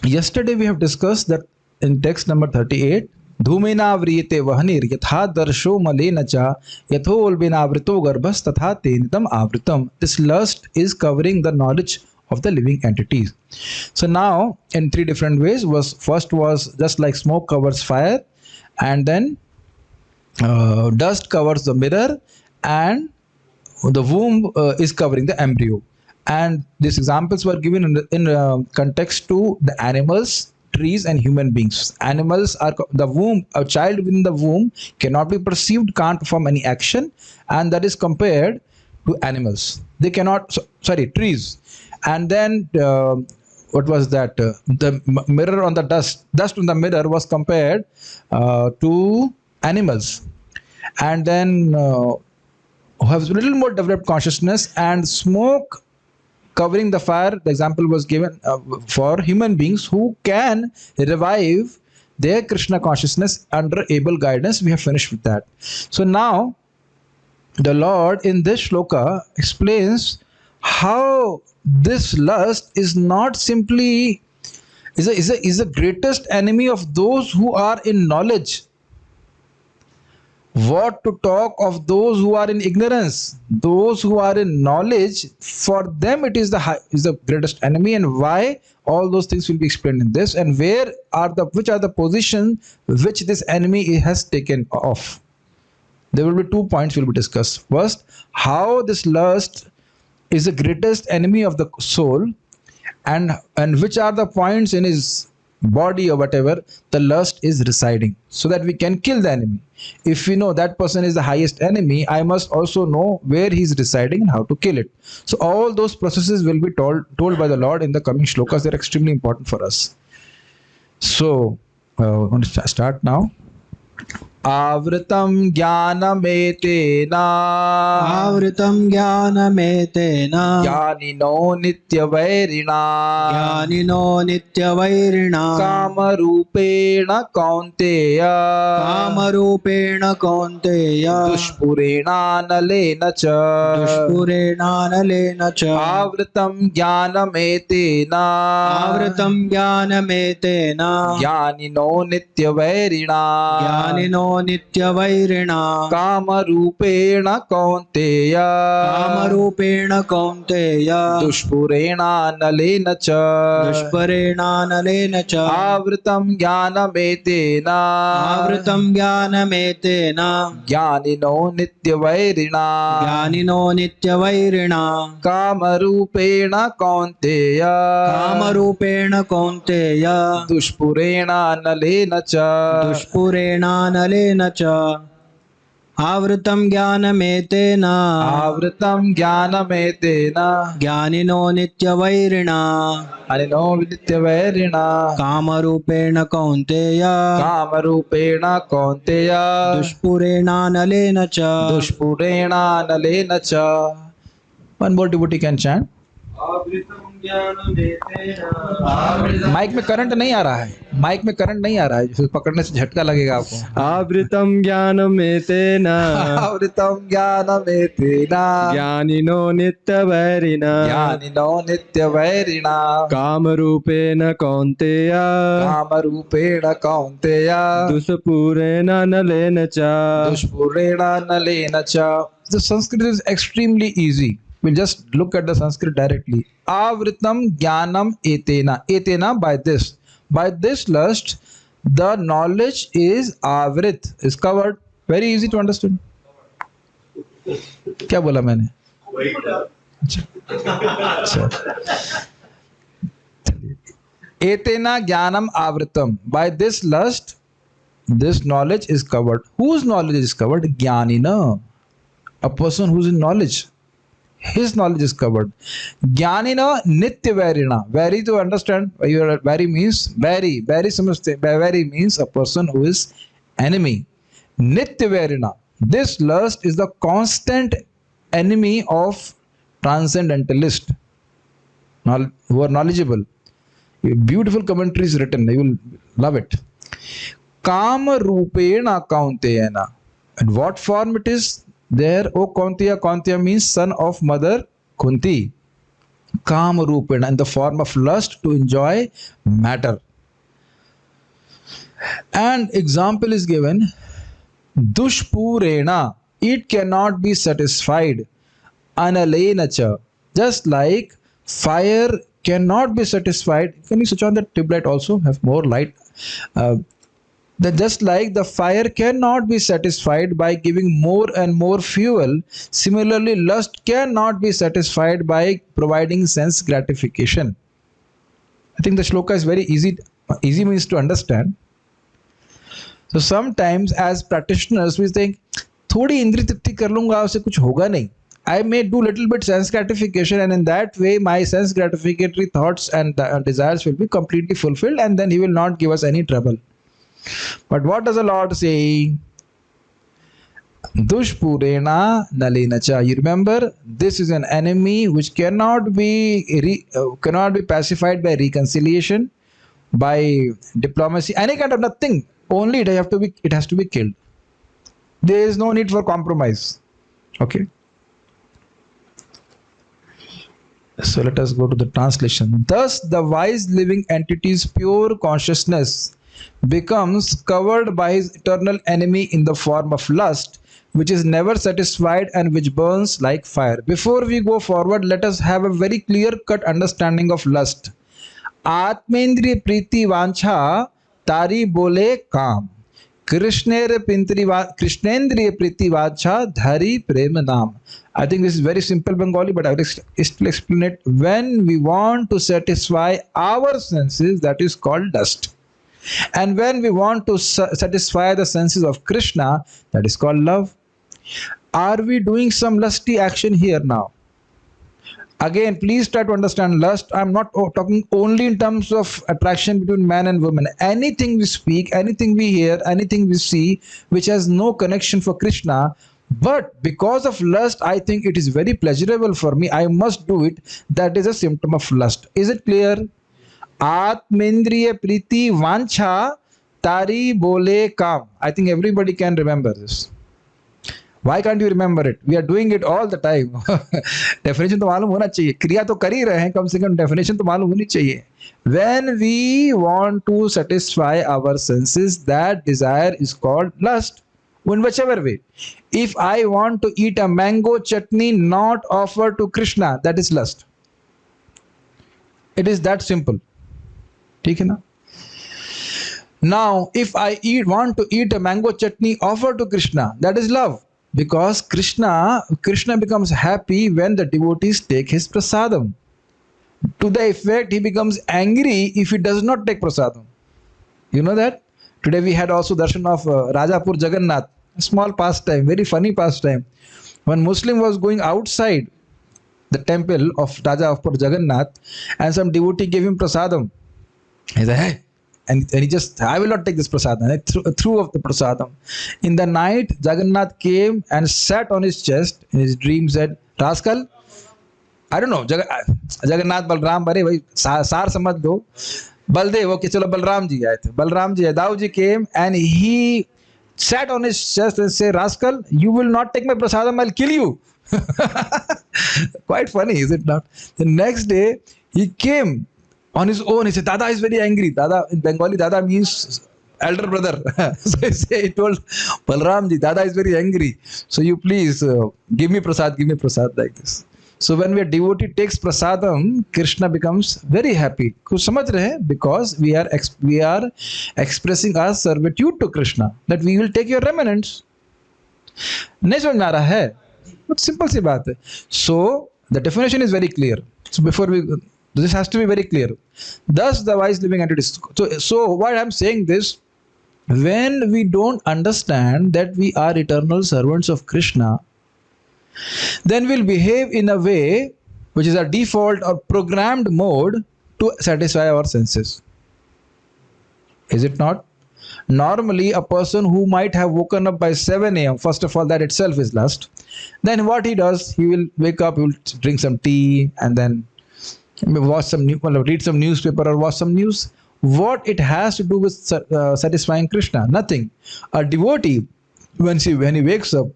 Yesterday we have discussed that in text number 38, धूमेना व्रियते वहनिर यथा दर्शो मलेन च यथोल्बेनावृतो गर्भस तथा तेनिदम आवृतम. This lust is covering the knowledge of the living entities. So now in three different ways. First was just like smoke covers fire, and then dust covers the mirror, and the womb is covering the embryo. And these examples were given in context to the animals, trees, and human beings. Animals are the womb. A child within the womb cannot be perceived, can't perform any action, and that is compared to animals. They cannot. Sorry, trees. And then what was that? The mirror on the dust on the mirror was compared to animals. And then who have a little more developed consciousness, and smoke covering the fire, the example was given for human beings who can revive their Krishna consciousness under able guidance. We have finished with that. So now the Lord in this shloka explains how this lust is not simply is the greatest enemy of those who are in knowledge. What to talk of those who are in ignorance? Those who are in knowledge, for them it is the greatest enemy. And why? All those things will be explained in this. And which are the positions which this enemy has taken off? There will be 2 points will be discussed. First, how this lust is the greatest enemy of the soul, and which are the points in his body or whatever the lust is residing, so that we can kill the enemy. If we know that person is the highest enemy, I must also know where he is residing and how to kill it. So all those processes will be told by the Lord in the coming shlokas. They're extremely important for us. So I'm going to start now. आवृतं ज्ञानमेतेन ज्ञानिनो नित्यवैरिणा कामरूपेण कौन्तेय दुष्पुरेणानलेन च आवृतं ज्ञानमेतेन ज्ञानिनो नित्यवैरिणा नित्यवैरिणा कामरूपेण कौन्तेय दुष्पुरेणानलेन च आवृतं ज्ञानमेतेन ज्ञानिनो नित्यवैरिणा कामरूपेण कौन्तेय दुष्पुरेणानलेन च आवृतं ज्ञानमेतेन ज्ञानिनो नित्यवैरिणा कामरूपेण कौन्तेय दुष्पुरेणानलेन च. One more devotee can chant. Mic में current नहीं आ रहा है, फिर पकड़ने से झटका लगेगा आपको. आवृतं ज्ञानमेतेन ज्ञानिनो नित्यवैरिणा कामरूपेण कौन्तेय दुष्पुरेणानलेन च. The Sanskrit is extremely easy. We'll just look at the Sanskrit directly. Avritam jnanam etena. Etena, by this. By this lust, the knowledge is avrit, is covered. Very easy to understand. क्या बोला मैंने? Etena jnanam avritam. By this lust, this knowledge is covered. Whose knowledge is covered? Jnanina. A person who's in knowledge. His knowledge is covered. Jnanina nityavarina. Very to understand. Very means very. Very samajhte. Very means a person who is enemy. Nityavarina. This lust is the constant enemy of transcendentalist who are knowledgeable. Beautiful commentary is written. You will love it. Kama rupena kaunteyana. And what form it is? There, O Kaunteya. Kaunteya means son of mother Kunti. kama rupena, in the form of lust to enjoy matter. And example is given, dushpurena, it cannot be satisfied, analena cha, just like fire cannot be satisfied. Can you switch on the tube light also, have more light? That just like the fire cannot be satisfied by giving more and more fuel, similarly lust cannot be satisfied by providing sense gratification. I think the shloka is very easy means to understand. So sometimes as practitioners we think थोड़ी इंद्रिय तृप्ति कर लूंगा उससे कुछ होगा नहीं. I may do little bit sense gratification, and in that way my sense gratificatory thoughts and desires will be completely fulfilled, and then he will not give us any trouble. But what does the Lord say? Dushpurena nalinacha. You remember, this is an enemy which cannot be pacified by reconciliation, by diplomacy, any kind of nothing. Only it has to be killed. There is no need for compromise. Okay. So let us go to the translation. Thus, the wise living entity's pure consciousness becomes covered by his eternal enemy in the form of lust, which is never satisfied and which burns like fire. Before we go forward, let us have a very clear-cut understanding of lust. Atmendriya priti vancha tari bole kam. Krishnendriya priti vancha dhari prema nam. I think this is very simple Bengali, but I will explain it. When we want to satisfy our senses, that is called lust. And when we want to satisfy the senses of Krishna, that is called love. Are we doing some lusty action here now? Again, please try to understand lust. I'm not talking only in terms of attraction between man and woman. Anything we speak, anything we hear, anything we see, which has no connection for Krishna, but because of lust, I think it is very pleasurable for me, I must do it. That is a symptom of lust. Is it clear? Atmendriya priti vancha tari bole kam. I think everybody can remember this. Why can't you remember it? We are doing it all the time. Definition तो मालूम होना चाहिए. क्रिया तो कर ही रहे हैं, कम से कम definition तो मालूम होनी चाहिए. When we want to satisfy our senses, that desire is called lust. In whichever way. If I want to eat a mango chutney not offered to Krishna, that is lust. It is that simple. ठीक है ना? Now, if I want to eat a mango chutney offered to Krishna, that is love. Because Krishna becomes happy when the devotees take his prasadam. To the effect, he becomes angry if he does not take prasadam. You know that? Today we had also darshan of Rajapur Jagannath. A small pastime, very funny pastime. One Muslim was going outside the temple of Rajapur Jagannath, and some devotee gave him prasadam. He said, hey, and he just, I will not take this prasadam. And he threw off the prasadam. In the night, Jagannath came and sat on his chest. In his dream said, rascal, I don't know, Jagannath Balram, bare bhai saar samajh do. Baldev, okay, chalo Balram ji aaye the. Balram ji, Dav ji came and he sat on his chest and said, rascal, you will not take my prasadam, I'll kill you. Quite funny, is it not? The next day, he came on his own. He said, Dada is very angry. Dada, in Bengali, Dada means elder brother. So he told Balram ji, Dada is very angry. So you please give me prasad like this. So when a devotee takes prasadam, Krishna becomes very happy. Kuch samajh rahe hain? Because we are expressing our servitude to Krishna, that we will take your remnants. नहीं समझ में आ रहा है? बहुत simple सी बात है. So the definition is very clear. So this has to be very clear. Thus the wise living entities. So why I'm saying this, when we don't understand that we are eternal servants of Krishna, then we'll behave in a way which is a default or programmed mode to satisfy our senses. Is it not? Normally, a person who might have woken up by 7 a.m., first of all, that itself is lust. Then what he does, he will wake up, he will drink some tea, and then read some newspaper or watch some news. What it has to do with satisfying Krishna? Nothing. A devotee, when he wakes up,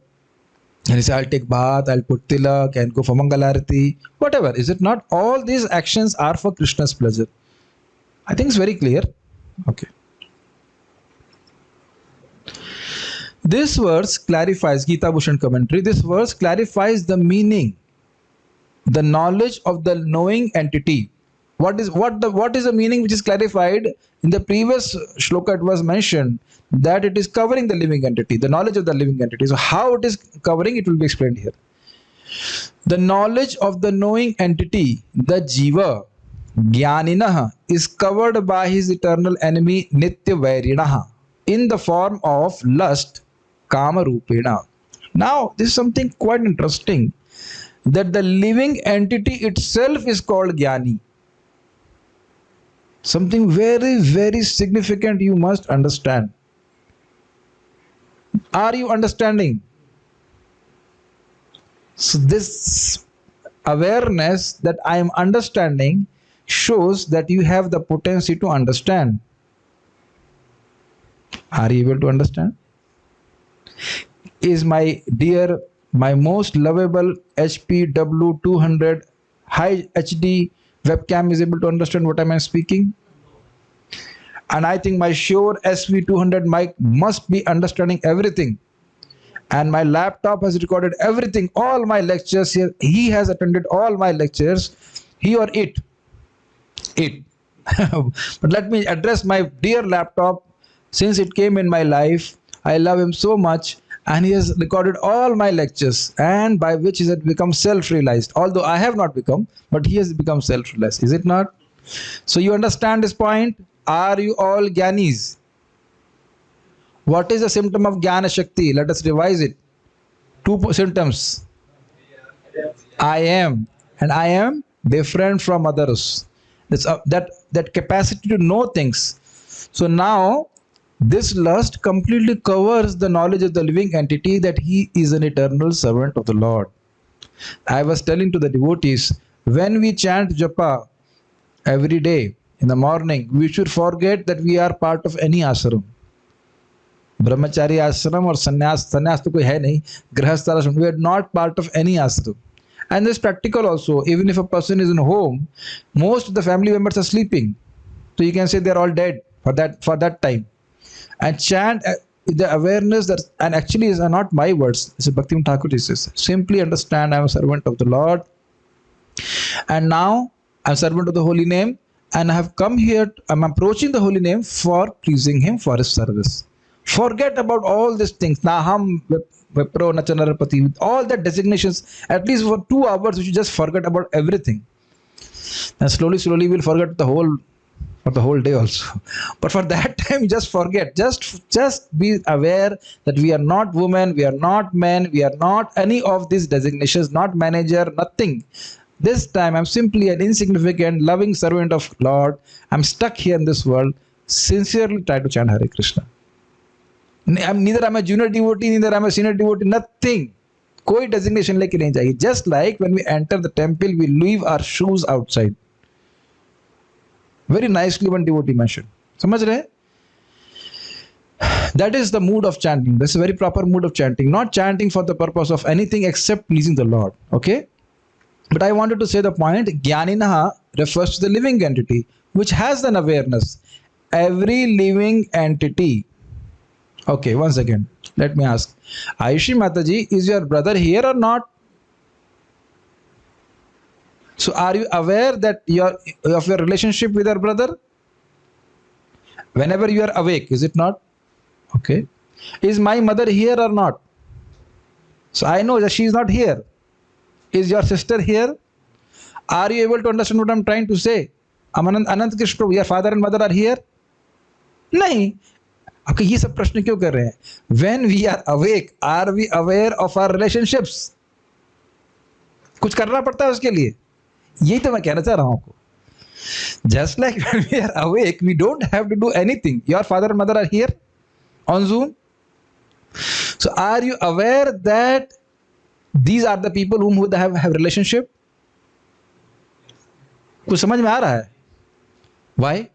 And you say, I'll take bath, I'll put tilak and go for Mangalarati, whatever. Is it not? All these actions are for Krishna's pleasure. I think it's very clear. Okay. This verse clarifies, Gita Bhushan commentary, this verse clarifies the meaning, the knowledge of the knowing entity. What is the meaning which is clarified in the previous shloka? It was mentioned that it is covering the living entity, the knowledge of the living entity. So how it is covering, it will be explained here. The knowledge of the knowing entity, the jiva, Jnaninaha, is covered by his eternal enemy Nitya Vairinaha in the form of lust, Kama Rupena. Now, this is something quite interesting, that the living entity itself is called Jnani. Something very, very significant you must understand. Are you understanding? So this awareness that I am understanding shows that you have the potency to understand. Are you able to understand? Is my dear, my most lovable HP W200 high HD webcam is able to understand what am I speaking? And I think my Shure SV200 mic must be understanding everything. And my laptop has recorded everything, all my lectures here. He has attended all my lectures, he or it. But let me address my dear laptop. Since it came in my life, I love him so much, and he has recorded all my lectures, and by which he has become self-realized. Although I have not become, but he has become self-realized. Is it not? So you understand this point? Are you all Jnanis? What is the symptom of Jnana Shakti? Let us revise it. 2 symptoms. I am, and I am different from others. That capacity to know things. So now, this lust completely covers the knowledge of the living entity that he is an eternal servant of the Lord. I was telling to the devotees, when we chant japa every day in the morning, we should forget that we are part of any ashram. Brahmachari ashram or sannyas to koi hai nahi, grahastha ashram, we are not part of any ashram. And this is practical also. Even if a person is in home, most of the family members are sleeping. So you can say they are all dead for that time. And chant the awareness that, and actually is not my words, it's Bhaktivinoda Thakur says, simply understand I am a servant of the Lord, and now I am servant of the holy name, and I have come here, I am approaching the holy name for pleasing him, for his service. Forget about all these things. Naham Vipro Nachanarapati, all that designations, at least for 2 hours, you should just forget about everything. And slowly we'll forget the whole day also. But for that time, just forget. Just be aware that we are not women, we are not men, we are not any of these designations, not manager, nothing. This time I'm simply an insignificant, loving servant of Lord. I'm stuck here in this world. Sincerely try to chant Hare Krishna. Neither I'm a junior devotee, neither I'm a senior devotee, nothing. Koi designation leke nahi jaye. Just like when we enter the temple, we leave our shoes outside. Very nicely one devotee mentioned. Samajh rahe? That is the mood of chanting. This is a very proper mood of chanting. Not chanting for the purpose of anything except pleasing the Lord. Okay? But I wanted to say the point, Jnaninaha refers to the living entity, which has an awareness. Every living entity. Okay, once again, let me ask. Ayushi Mataji, is your brother here or not? So are you aware that of your relationship with your brother? Whenever you are awake, is it not? Okay. Is my mother here or not? So I know that she is not here. Is your sister here? Are you able to understand what I am trying to say? Anant Krishna, your father and mother are here? Nahi. Okay, ये सब प्रश्न क्यों कर रहे हैं? When we are awake, are we aware of our relationships? कुछ करना पड़ता है उसके लिए. यही तो मैं कहना चाह रहा हूं आपको. Just like when we are awake, we don't have to do anything. Your father and mother are here on Zoom. So are you aware that these are the people whom would have relationship? कुछ समझ में आ रहा है? Why?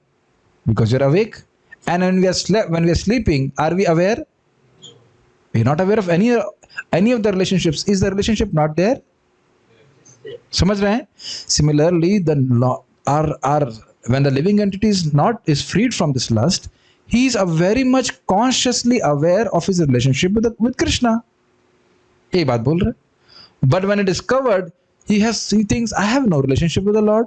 Because you're awake. And when we are sleeping, are we aware? You're not aware of any of the relationships. Is the relationship not there? समझ रहे हैं? Similarly, when the living entity is freed from this lust, he is a very much consciously aware of his relationship with Krishna. ये बात बोल रहे. But when it is covered, he thinks, I have no relationship with the Lord.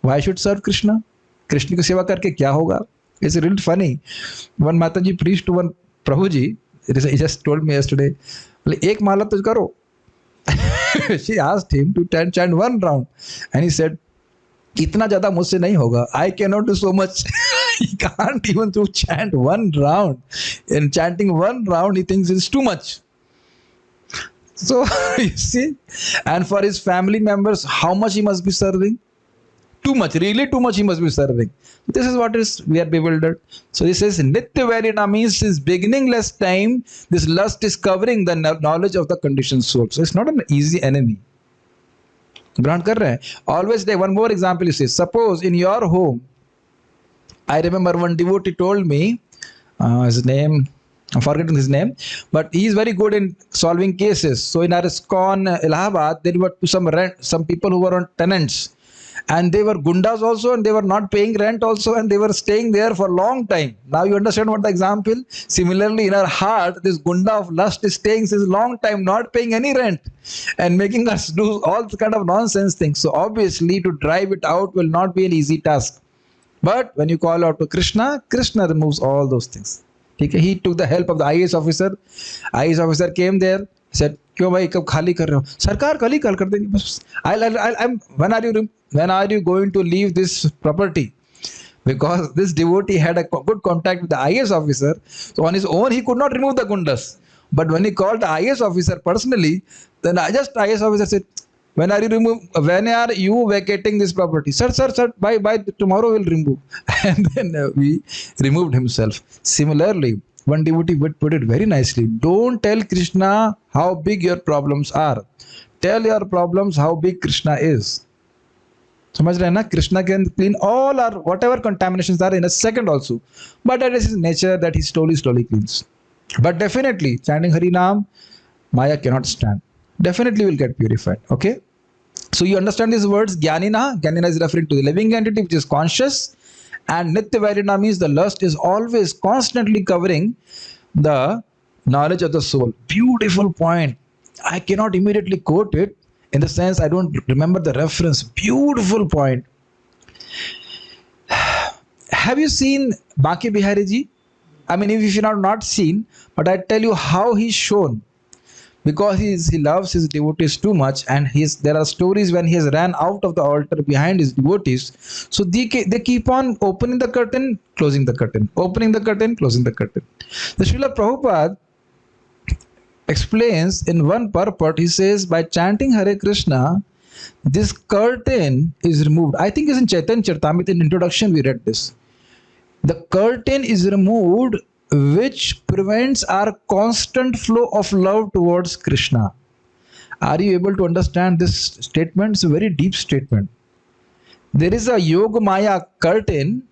Why should serve Krishna? Krishna की सेवा करके क्या होगा? It's really funny. One Mataji preached to one Prabhuji. He just told me yesterday, एक माला तो करो. She asked him to chant one round, and he said, इतना ज्यादा मुझसे नहीं होगा. I cannot do so much. He can't even chant one round. In chanting one round, he thinks it's too much. So you see, and for his family members, how much he must be serving? Too much, really too much he must be serving. This is what we are bewildered. So this is Nitya Vairina, means this beginningless time, this lust is covering the knowledge of the conditioned soul. So it's not an easy enemy. ग्रहण कर रहे हैं. Always take one more example. You say, suppose in your home, I remember one devotee told me, his name, I'm forgetting his name, but he is very good in solving cases. So in our ISKCON Allahabad, there were some people who were on tenants, and they were gundas also, and they were not paying rent also, and they were staying there for a long time. Now you understand what the example? Similarly, in our heart, this gunda of lust is staying since long time, not paying any rent, and making us do all kind of nonsense things. So obviously, to drive it out will not be an easy task. But when you call out to Krishna, Krishna removes all those things. Okay? He took the help of the IAS officer. IAS officer came there, said, क्यों भाई कब खाली कर रहे हो? सरकार कल ही कल कर देंगे बस. When are you going to leave this property? Because this devotee had a good contact with the IAS officer, so on his own he could not remove the gundas. But when he called the IAS officer personally, then IAS officer said, when are you vacating this property? Sir, by tomorrow we'll remove. And then we removed himself. Similarly, one devotee would put it very nicely. Don't tell Krishna how big your problems are. Tell your problems how big Krishna is. समझ रहे हैं ना? Krishna can clean all our whatever contaminations are in a second also. But that is his nature, that he slowly cleans. But definitely, chanting Hari Naam, Maya cannot stand. Definitely will get purified. Okay? So you understand these words? Jnanina. Jnanina is referring to the living entity which is conscious. And Nitya Vairina means the lust is always constantly covering the knowledge of the soul. Beautiful point. I cannot immediately quote it, in the sense I don't remember the reference. Beautiful point. Have you seen Baki Bihari ji? I mean, if you have not seen, but I tell you how he's shown. Because he loves his devotees too much, and there are stories when he has ran out of the altar behind his devotees. So they keep on opening the curtain, closing the curtain, opening the curtain, closing the curtain. The Srila Prabhupada explains in one purport, he says, by chanting Hare Krishna, this curtain is removed. I think it's in Chaitanya Charitamrita, in introduction we read this. The curtain is removed which prevents our constant flow of love towards Krishna. Are you able to understand this statement? It's a very deep statement. There is a Yoga Maya curtain.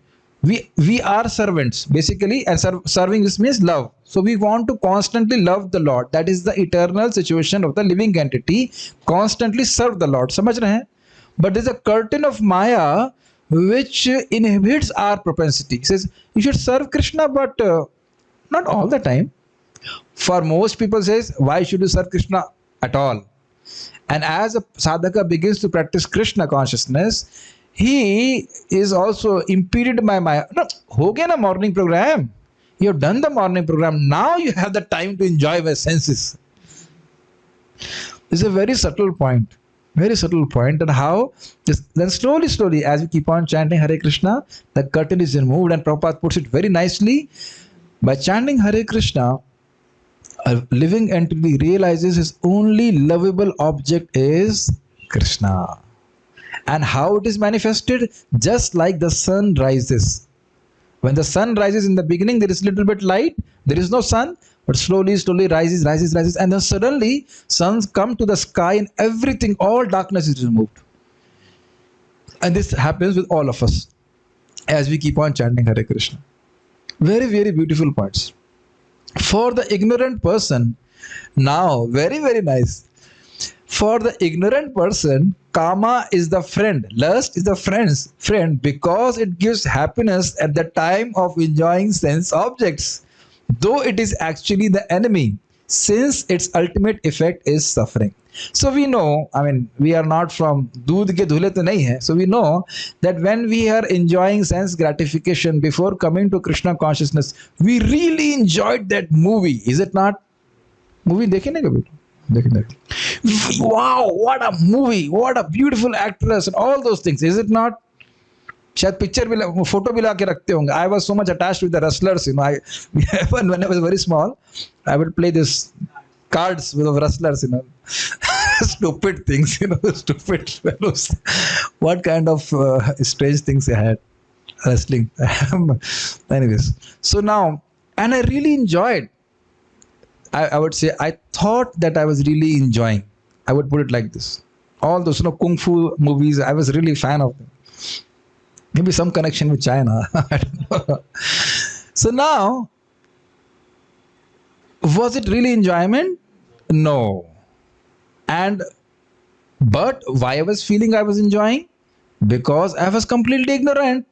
We are servants, basically, and serving this means love. So we want to constantly love the Lord. That is the eternal situation of the living entity. Constantly serve the Lord. समझ रहे हैं? But there is a curtain of Maya which inhibits our propensity. It says you should serve Krishna, but not all the time. For most people says, why should you serve Krishna at all? And as a sadhaka begins to practice Krishna consciousness, he is also impeded by Maya. No, ho gaya na morning program. You have done the morning program. Now you have the time to enjoy my senses. It's a very subtle point. Very subtle point. And how then slowly, as we keep on chanting Hare Krishna, the curtain is removed, and Prabhupada puts it very nicely. By chanting Hare Krishna, a living entity realizes his only lovable object is Krishna. And how it is manifested? Just like the sun rises. When the sun rises in the beginning, there is a little bit light. There is no sun, but slowly rises. And then suddenly, suns come to the sky and everything, all darkness is removed. And this happens with all of us as we keep on chanting Hare Krishna. Very, very beautiful points. For the ignorant person, now very, very nice. For the ignorant person, kama is the friend, lust is the friend because it gives happiness at the time of enjoying sense objects, though it is actually the enemy, since its ultimate effect is suffering. So we know, I mean, we are not from दूध के धुले तो नहीं है. So we know that when we are enjoying sense gratification before coming to Krishna consciousness, we really enjoyed that movie. Is it not? Movie देखे ना कभी? देखे नहीं. Wow, what a movie! What a beautiful actress and all those things. Is it not? शायद picture भी photo भी ला के रखते होंगे. I was so much attached with the wrestlers, you know. When I was very small, I would play this cards with the wrestlers, you know. Stupid things, you know, stupid fellows. What kind of strange things they had wrestling. Anyways, so now, and I really enjoyed. I would say I thought that I was really enjoying. I would put it like this. All those, you know, kung fu movies, I was really fan of them. Maybe some connection with China. I don't know. So now, was it really enjoyment? No. And but why I was feeling I was enjoying? Because I was completely ignorant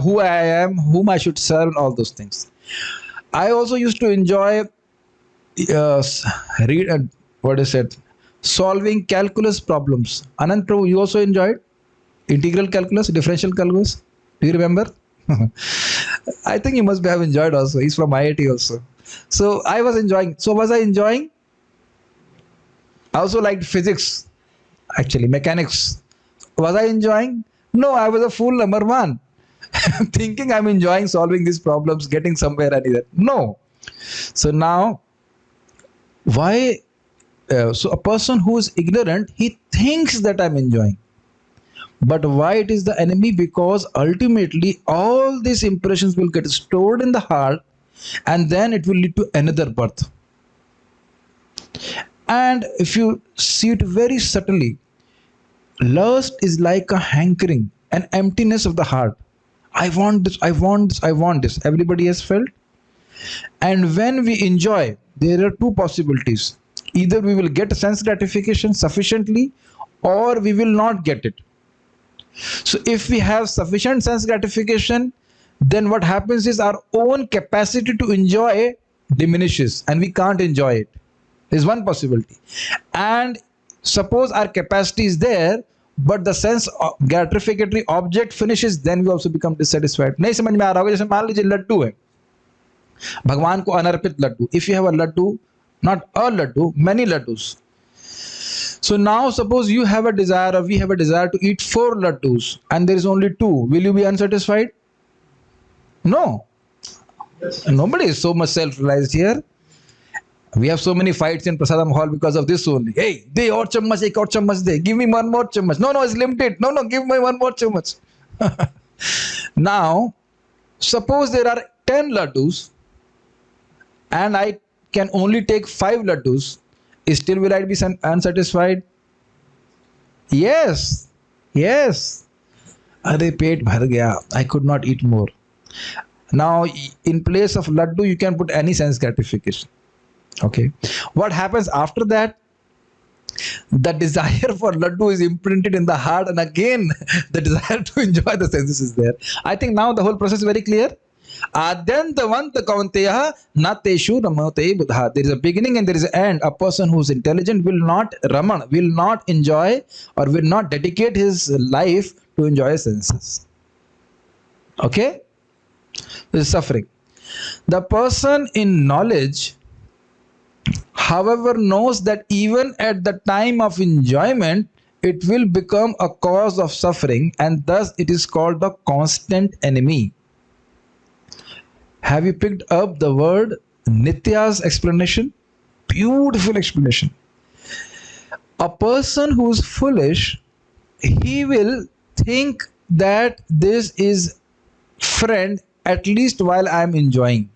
who I am, whom I should serve, all those things. I also used to enjoy what is it? Solving calculus problems. Anand Prabhu, you also enjoyed integral calculus, differential calculus. Do you remember? I think he must have enjoyed also. He's from IIT also. So I was enjoying. So was I enjoying? I also liked physics, actually, mechanics. Was I enjoying? No, I was a fool number one. Thinking I'm enjoying solving these problems, getting somewhere and either. No. So now, why? So a person who is ignorant, he thinks that I'm enjoying. But why it is the enemy? Because ultimately all these impressions will get stored in the heart and then it will lead to another birth. And if you see it very subtly, lust is like a hankering, an emptiness of the heart. I want this, I want this, I want this. Everybody has felt. And when we enjoy, there are two possibilities. Either we will get sense gratification sufficiently or we will not get it. So if we have sufficient sense gratification, then what happens is our own capacity to enjoy diminishes and we can't enjoy it. Is one possibility. And suppose our capacity is there, but the sense gratificatory object finishes, then we also become dissatisfied. नहीं समझ में आ रहा होगा, जैसे मान लीजिए लड्डू है, भगवान को अनर्पित Laddu. If you have a laddu, not a laddu, many laddus. So now suppose you have a desire or we have a desire to eat 4 laddus and there is only 2. Will you be unsatisfied? No. Nobody is so much self-realized here. We have so many fights in Prasadam Hall because of this only. Hey, de aur chammach, ek aur chammach de. Give me one more chammach. No, it's limited. No, give me one more chammach. Now, suppose there are 10 laddus and I can only take 5 laddus. Still will I be unsatisfied? Yes. Arey pet bhar gaya. I could not eat more. Now, in place of laddu, you can put any sense gratification. Okay. What happens after that? The desire for laddu is imprinted in the heart, and again, the desire to enjoy the senses is there. I think now the whole process is very clear. Adyantavanta kaunteya nateshu ramote buddha. There is a beginning and there is an end. A person who is intelligent will not raman, will not enjoy or will not dedicate his life to enjoy senses. Okay? This is suffering. The person in knowledge, however, knows that even at the time of enjoyment, it will become a cause of suffering, and thus it is called the constant enemy. Have you picked up the word Nitya's explanation? Beautiful explanation. A person who is foolish, he will think that this is friend at least while I am enjoying.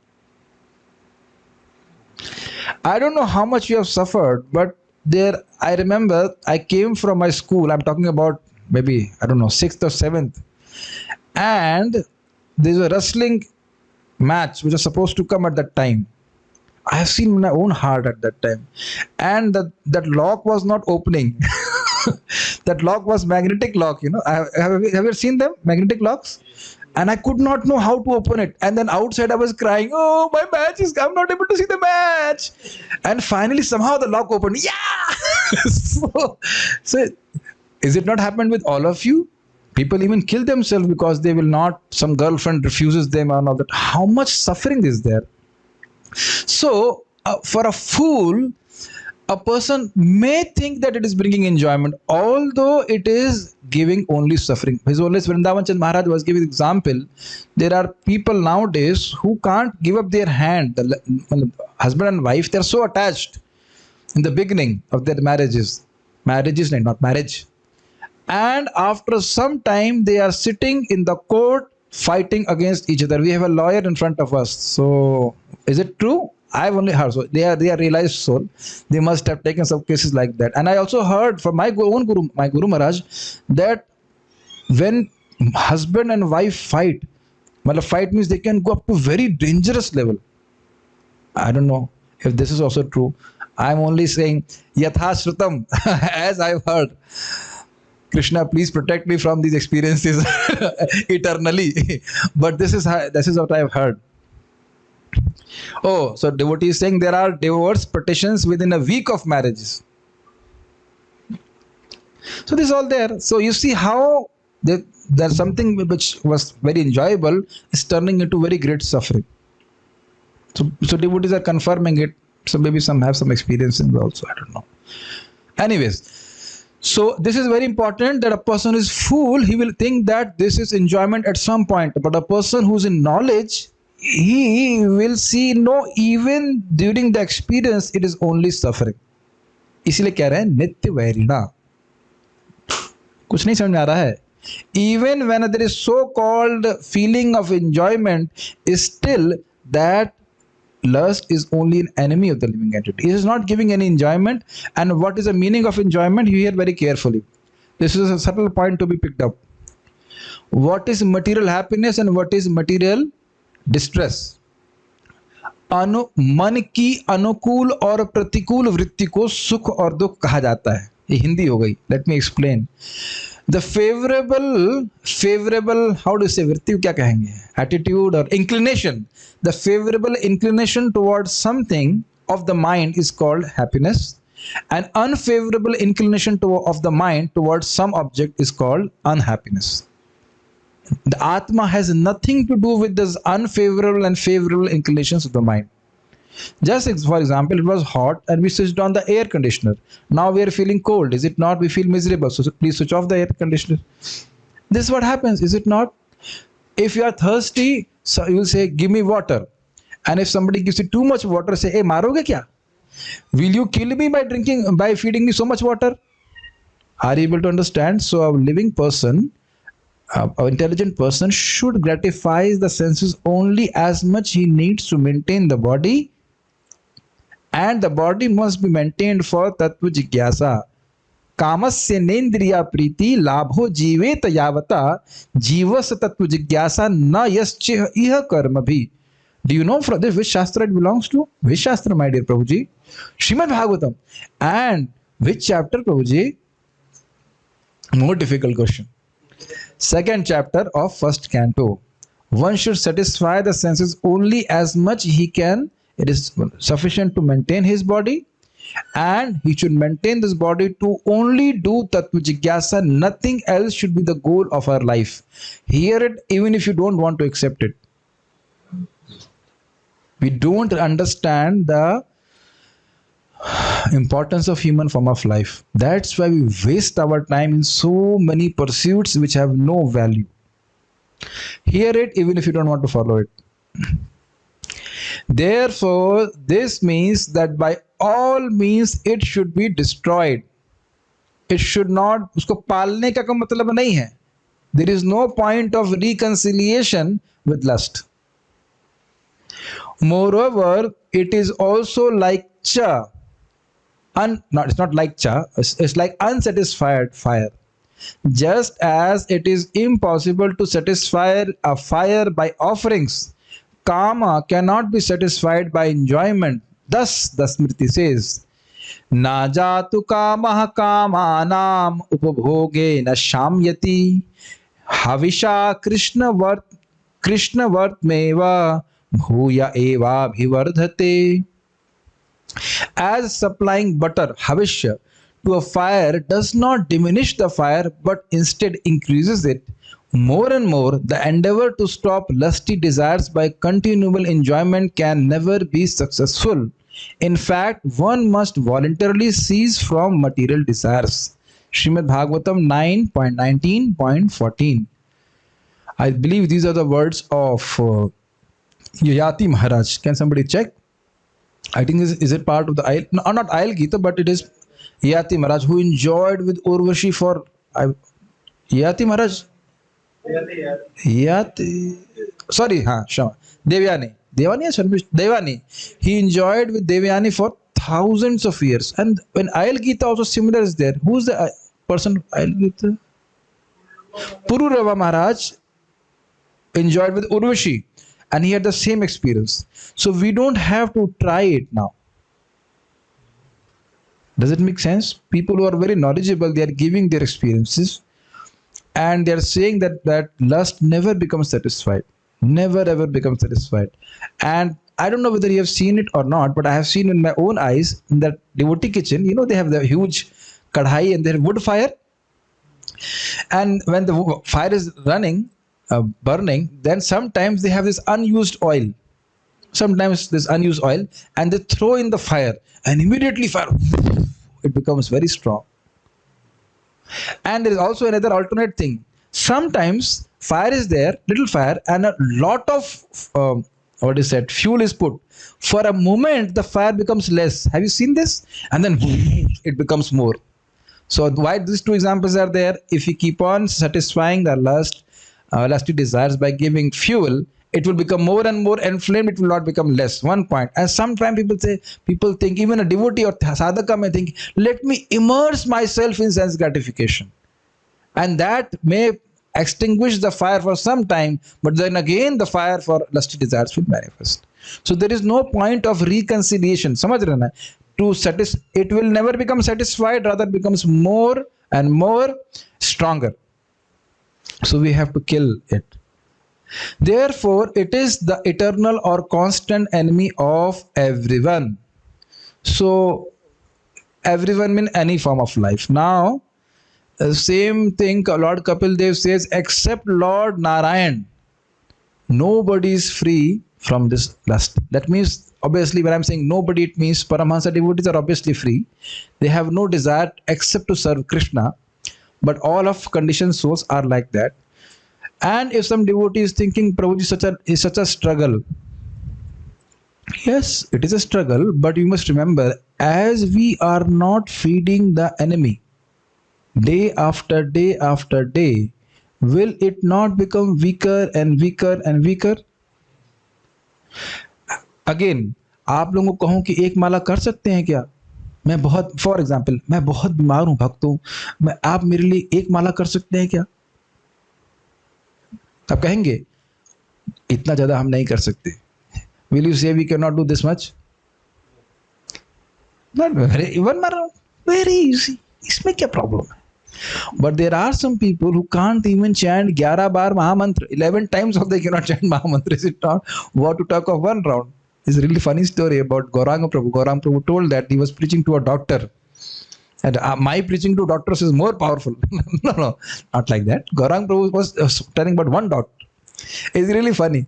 I don't know how much you have suffered, but there, I remember I came from my school. I'm talking about maybe, I don't know, 6th or 7th. And there's a wrestling match which was supposed to come at that time. I have seen my own heart at that time, and that lock was not opening. That lock was magnetic lock. Have you seen them magnetic locks? And I could not know how to open it. And then outside I was crying, oh, my match is, I'm not able to see the match. And finally, somehow the lock opened. Yeah. so is it not happened with all of you? People even kill themselves because they will not, some girlfriend refuses them and all that. How much suffering is there? So for a fool, a person may think that it is bringing enjoyment, although it is giving only suffering. His Holiness Vrindavan Chand Maharaj was giving example. There are people nowadays who can't give up their hand. The husband and wife, they are so attached in the beginning of their marriages. Not marriage. And after some time, they are sitting in the court fighting against each other. We have a lawyer in front of us. So is it true? I've only heard. So they are realized soul. They must have taken some cases like that. And I also heard from my own guru, my Guru Maharaj, that when husband and wife fight, fight means they can go up to very dangerous level. I don't know if this is also true. I'm only saying yatha shrutam, as I've heard. Krishna, please protect me from these experiences eternally. But this is what I have heard. Oh, so devotee is saying there are divorce petitions within a week of marriages. So this is all there. So you see how there's something which was very enjoyable is turning into very great suffering. So devotees are confirming it. So maybe some have some experience in also. I don't know. Anyways, so this is very important that a person is fool. He will think that this is enjoyment at some point. But a person who's in knowledge, he will see no, even during the experience it is only suffering. इसीलिए कह रहे हैं नित्य वैरिणा. कुछ नहीं समझ में आ रहा है. Even when there is so called feeling of enjoyment, is still that lust is only an enemy of the living entity. It is not giving any enjoyment. And what is the meaning of enjoyment? You hear very carefully. This is a subtle point to be picked up. What is material happiness and what is material distress? मन की अनुकूल और प्रतिकूल वृत्ति को सुख और दुख कहा जाता है. ये हिंदी हो गई. Let me explain. The favourable how do say वृत्ति को क्या कहेंगे? एटीट्यूड और inclination. The favourable inclination towards something of the mind is called happiness, and unfavourable inclination of the mind towards some object is called unhappiness. The Atma has nothing to do with this unfavorable and favorable inclinations of the mind. Just for example, it was hot and we switched on the air conditioner. Now we are feeling cold. Is it not? We feel miserable. So please switch off the air conditioner. This is what happens, is it not? If you are thirsty, so you will say, give me water. And if somebody gives you too much water, say, hey, maroge kya? Will you kill me by feeding me so much water? Are you able to understand? So a living person, an intelligent person should gratify the senses only as much he needs to maintain the body, and the body must be maintained for tattva jigyasa. कामस्य नेन्द्रिया प्रीति लाभो जीवेत यावता जीवस तत्व जिज्ञासा न यश्च इह कर्म भी. Do you know from this which shastra it belongs to? Which shastra, my dear Prabhuji? Srimad Bhagavatam. And which chapter, Prabhuji? More difficult question. Second chapter of first canto. One should satisfy the senses only as much he can. It is sufficient to maintain his body, and he should maintain this body to only do tattva jigyasa. Nothing else should be the goal of our life. Hear it even if you don't want to accept it. We don't understand the importance of human form of life. That's why we waste our time in so many pursuits which have no value. Hear it even if you don't want to follow it. Therefore, this means that by all means it should be destroyed. It should not, usko पालने का मतलब नहीं है. There is no point of reconciliation with lust. Moreover, it is also like cha. It's not like cha, it's like unsatisfied fire. Just as it is impossible to satisfy a fire by offerings, Kama cannot be satisfied by enjoyment. The Smriti says, Na jatu kamah kamanam upabhoge na shamyati havisha Krishna vartmeva bhuya eva bhivardhate. As supplying butter, havishya, to a fire does not diminish the fire but instead increases it, more and more the endeavor to stop lusty desires by continual enjoyment can never be successful. In fact, one must voluntarily cease from material desires. Srimad Bhagavatam 9.19.14. I believe these are the words of Yayati Maharaj. Can somebody check? I think is it part of the not Ayal Gita, but it is Yati Maharaj who enjoyed with Urvashi for Yati Maharaj. Yati, sorry, Shama. Devyani. Devani. He enjoyed with Devyani for thousands of years. And when Ayal Gita also similar is there, who's the person of Ayal Gita? Pururava Maharaj enjoyed with Urvashi. And he had the same experience. So we don't have to try it now. Does it make sense? People who are very knowledgeable, they are giving their experiences. And they are saying that lust never becomes satisfied. Never ever becomes satisfied. And I don't know whether you have seen it or not, but I have seen in my own eyes in that devotee kitchen, they have the huge kadhai and their wood fire. And when the fire is running, burning, then sometimes they have this unused oil. Sometimes this unused oil, and they throw in the fire, and immediately fire, it becomes very strong. And there is also another alternate thing. Sometimes fire is there, little fire, and a lot of fuel is put. For a moment, the fire becomes less. Have you seen this? And then it becomes more. So why these two examples are there? If we keep on satisfying the lusty desires by giving fuel, it will become more and more inflamed. It will not become less. One point. And sometimes people think, even a devotee or sadhaka may think, let me immerse myself in sense gratification, and that may extinguish the fire for some time, but then again the fire for lusty desires will manifest. So there is no point of reconciliation. Samajh rahe na? It will never become satisfied, rather becomes more and more stronger. So we have to kill it. Therefore, it is the eternal or constant enemy of everyone. So everyone means any form of life. Now, the same thing Lord Kapil Dev says, except Lord Narayan, nobody is free from this lust. That means, obviously, when I'm saying nobody, it means Paramahansa devotees are obviously free. They have no desire except to serve Krishna. But all of conditioned souls are like that. And if some devotee is thinking, Prabhuji is such a struggle. Yes, it is a struggle, but you must remember, as we are not feeding the enemy, day after day after day, will it not become weaker and weaker and weaker? Again, आप लोगों को कहूं कि एक माला कर सकते हैं क्या? मैं बहुत, फॉर एग्जाम्पल, मैं बहुत बीमार हूं, भक्त हूं, आप मेरे लिए एक माला कर सकते हैं क्या? आप कहेंगे इतना ज्यादा हम नहीं कर सकते. Will you say we cannot do this much? Not very, very easy. इसमें क्या problem है? But there are some people who can't even chant 11 bar Mahamantra. 11 times of they cannot chant Mahamantra. Is it not? What to talk of one round? It's a really funny story about Gauranga Prabhu. Gauranga Prabhu told that he was preaching to a doctor. And my preaching to doctors is more powerful. No, not like that. Gauranga Prabhu was telling about one doctor. It's really funny.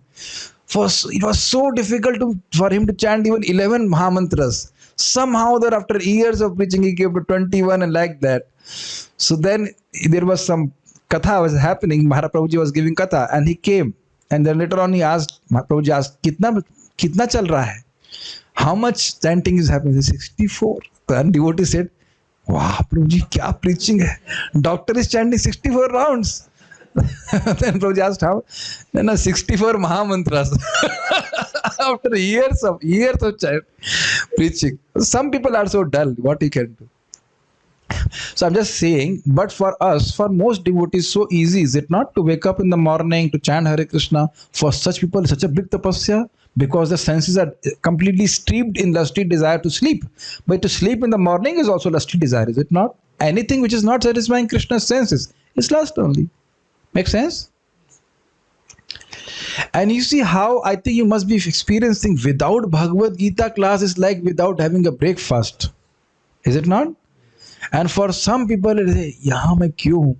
It was so difficult for him to chant even 11 Mahamantras. Somehow that after years of preaching, he came to 21 and like that. So then there was some katha was happening. Mahaprabhuji was giving katha and he came. And then later on Mahaprabhuji asked, kitna chal raha hai? How much chanting is happening? He said, 64. Then devotee said, wow, Prabhuji, kya preaching hai? Doctor is chanting 64 rounds. Then Prabhuji asked how? Then 64 Mahamantras. After years of preaching. Some people are so dull. What he can do? So I'm just saying, but for us, for most devotees, so easy is it not to wake up in the morning to chant Hare Krishna? For such people, such a big tapasya. because the senses are completely steeped in lusty desire to sleep. But to sleep in the morning is also lusty desire, is it not? Anything which is not satisfying Krishna's senses is lust only. Make sense? And you see how I think you must be experiencing without Bhagavad Gita class is like without having a breakfast. Is it not? And for some people it is, yahan main kyun hu?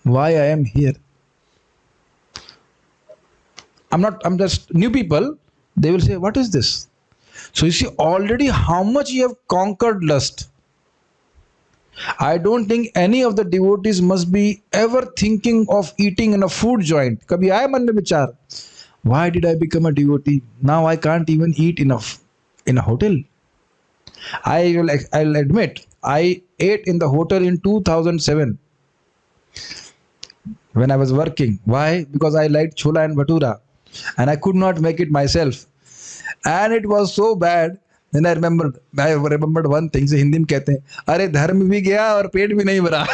Why I am here? I'm just new people. They will say, what is this? So you see already how much you have conquered lust. I don't think any of the devotees must be ever thinking of eating in a food joint. Kabhi aaya man mein vichar. Why did I become a devotee? Now I can't even eat enough in a hotel. I'll admit, I ate in the hotel in 2007 when I was working. Why? Because I liked chola and bhatura and I could not make it myself. And it was so bad. Then I remembered one thing. से हिंदी में कहते हैं, अरे धर्म भी गया और पेट भी नहीं भरा.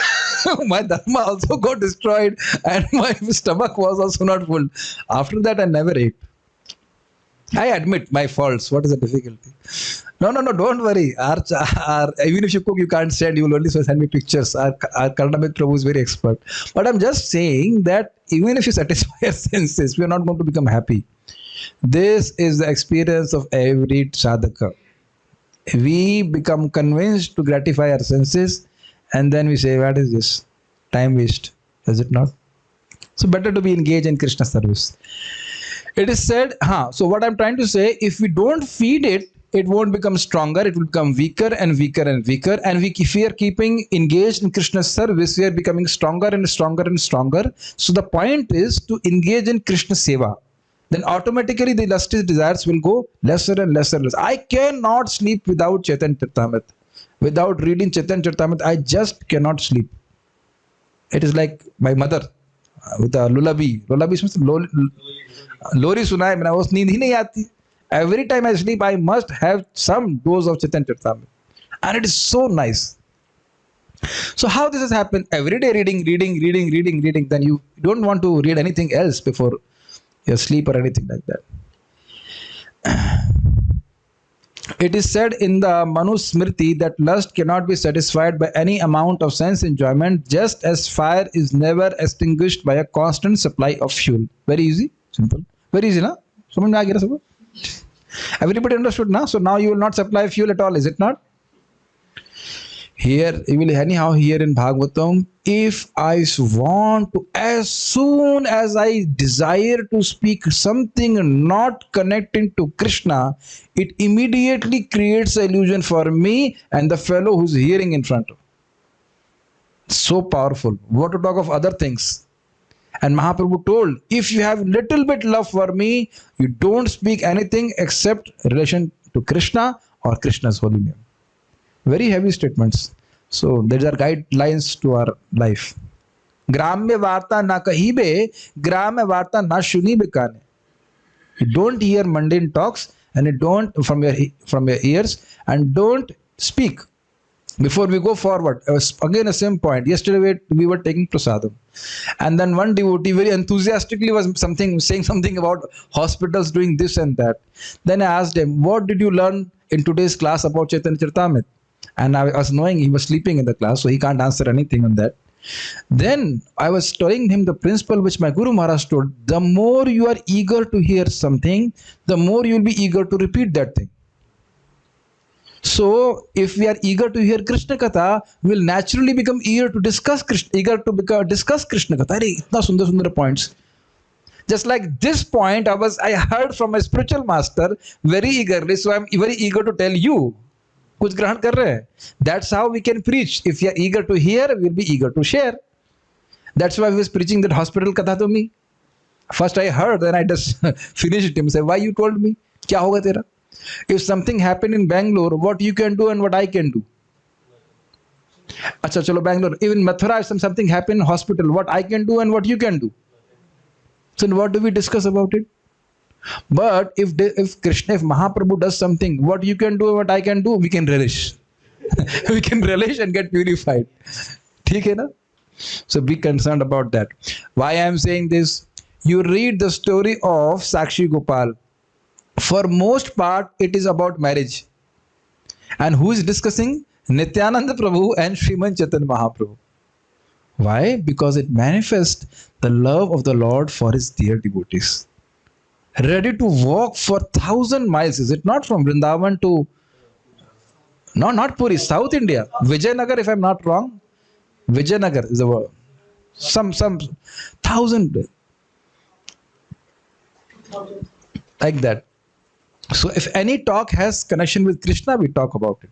My dharma also got destroyed and my stomach was also not full. After that, I never ate. I admit my faults. What is the difficulty? No, don't worry. Even if you cook, you can't send. You will only send me pictures. Our Karnamit Prabhu is very expert. But I'm just saying that even if you satisfy your senses, we are not going to become happy. This is the experience of every sadhaka. We become convinced to gratify our senses and then we say, what is this? Time waste. Is it not? So better to be engaged in Krishna service. It is said, so what I'm trying to say, if we don't feed it, it won't become stronger, it will become weaker and weaker and weaker. And if we are keeping engaged in Krishna's service, we are becoming stronger and stronger and stronger. So the point is to engage in Krishna seva. Then automatically the lusty desires will go lesser and lesser and lesser. I cannot sleep without Chaitanya Charitamrita. Without reading Chaitanya Charitamrita, I just cannot sleep. It is like my mother with a lullaby. Lullaby means Lori sunai, मैंने उस नींद ही नहीं आती. Every time I sleep, I must have some dose of Chaitanya Charitamrita. And it is so nice. So how this has happened? Every day reading. Then you don't want to read anything else before your sleep or anything like that. It is said in the Manu Smriti that lust cannot be satisfied by any amount of sense enjoyment, just as fire is never extinguished by a constant supply of fuel. Very easy, simple. Very easy, na? समझ में आ गया सब? Everybody understood, na? So now you will not supply fuel at all, is it not? Here, you will anyhow hear in Bhagavatam, if I want to, as soon as I desire to speak something not connecting to Krishna, it immediately creates an illusion for me and the fellow who's hearing in front of. So powerful. What to talk of other things? And Mahaprabhu told, if you have little bit love for me, you don't speak anything except relation to Krishna or Krishna's holy name. Very heavy statements. So these are guidelines to our life. Gramya varta na kahibe, gramya varta na shunibe kane. You don't hear mundane talks and you don't from your ears and don't speak. Before we go forward, again the same point. Yesterday we were taking prasadam, and then one devotee very enthusiastically was saying something about hospitals doing this and that. Then I asked him, what did you learn in today's class about Chaitanya Charitamrita? And I was knowing he was sleeping in the class, so he can't answer anything on that. Then I was telling him the principle which my Guru Maharaj told. The more you are eager to hear something, the more you will be eager to repeat that thing. So if we are eager to hear Krishna Katha, we will naturally become eager to discuss Krishna Katha. Arey, itna sundar points. Just like this point, I heard from my spiritual master very eagerly, so I am very eager to tell you. कुछ ग्रहण कर रहे हैं. That's how we can preach. If you are eager to hear, we'll be eager to share. That's why he was preaching that hospital katha to me. First I heard, then I just finished him. Say, why you told me? क्या होगा तेरा? If something happened in Bangalore, what you can do and what I can do? अच्छा चलो Bangalore. Even Mathura, if something happened in hospital, what I can do and what you can do? So what do we discuss about it? But if Mahaprabhu does something, what you can do and what I can do, we can relish. We can relish and get purified. ठीक है ना? So be concerned about that. Why I am saying this? You read the story of Sakshi Gopal. For most part, it is about marriage. And who is discussing? Nityananda Prabhu and Sriman Chaitanya Mahaprabhu. Why? Because it manifests the love of the Lord for his dear devotees. Ready to walk for 1,000 miles. Is it not from Vrindavan to, no, not Puri, South India, Vijayanagar, if I'm not wrong. Vijayanagar is the word. Some 1,000, like that. So if any talk has connection with Krishna, we talk about it.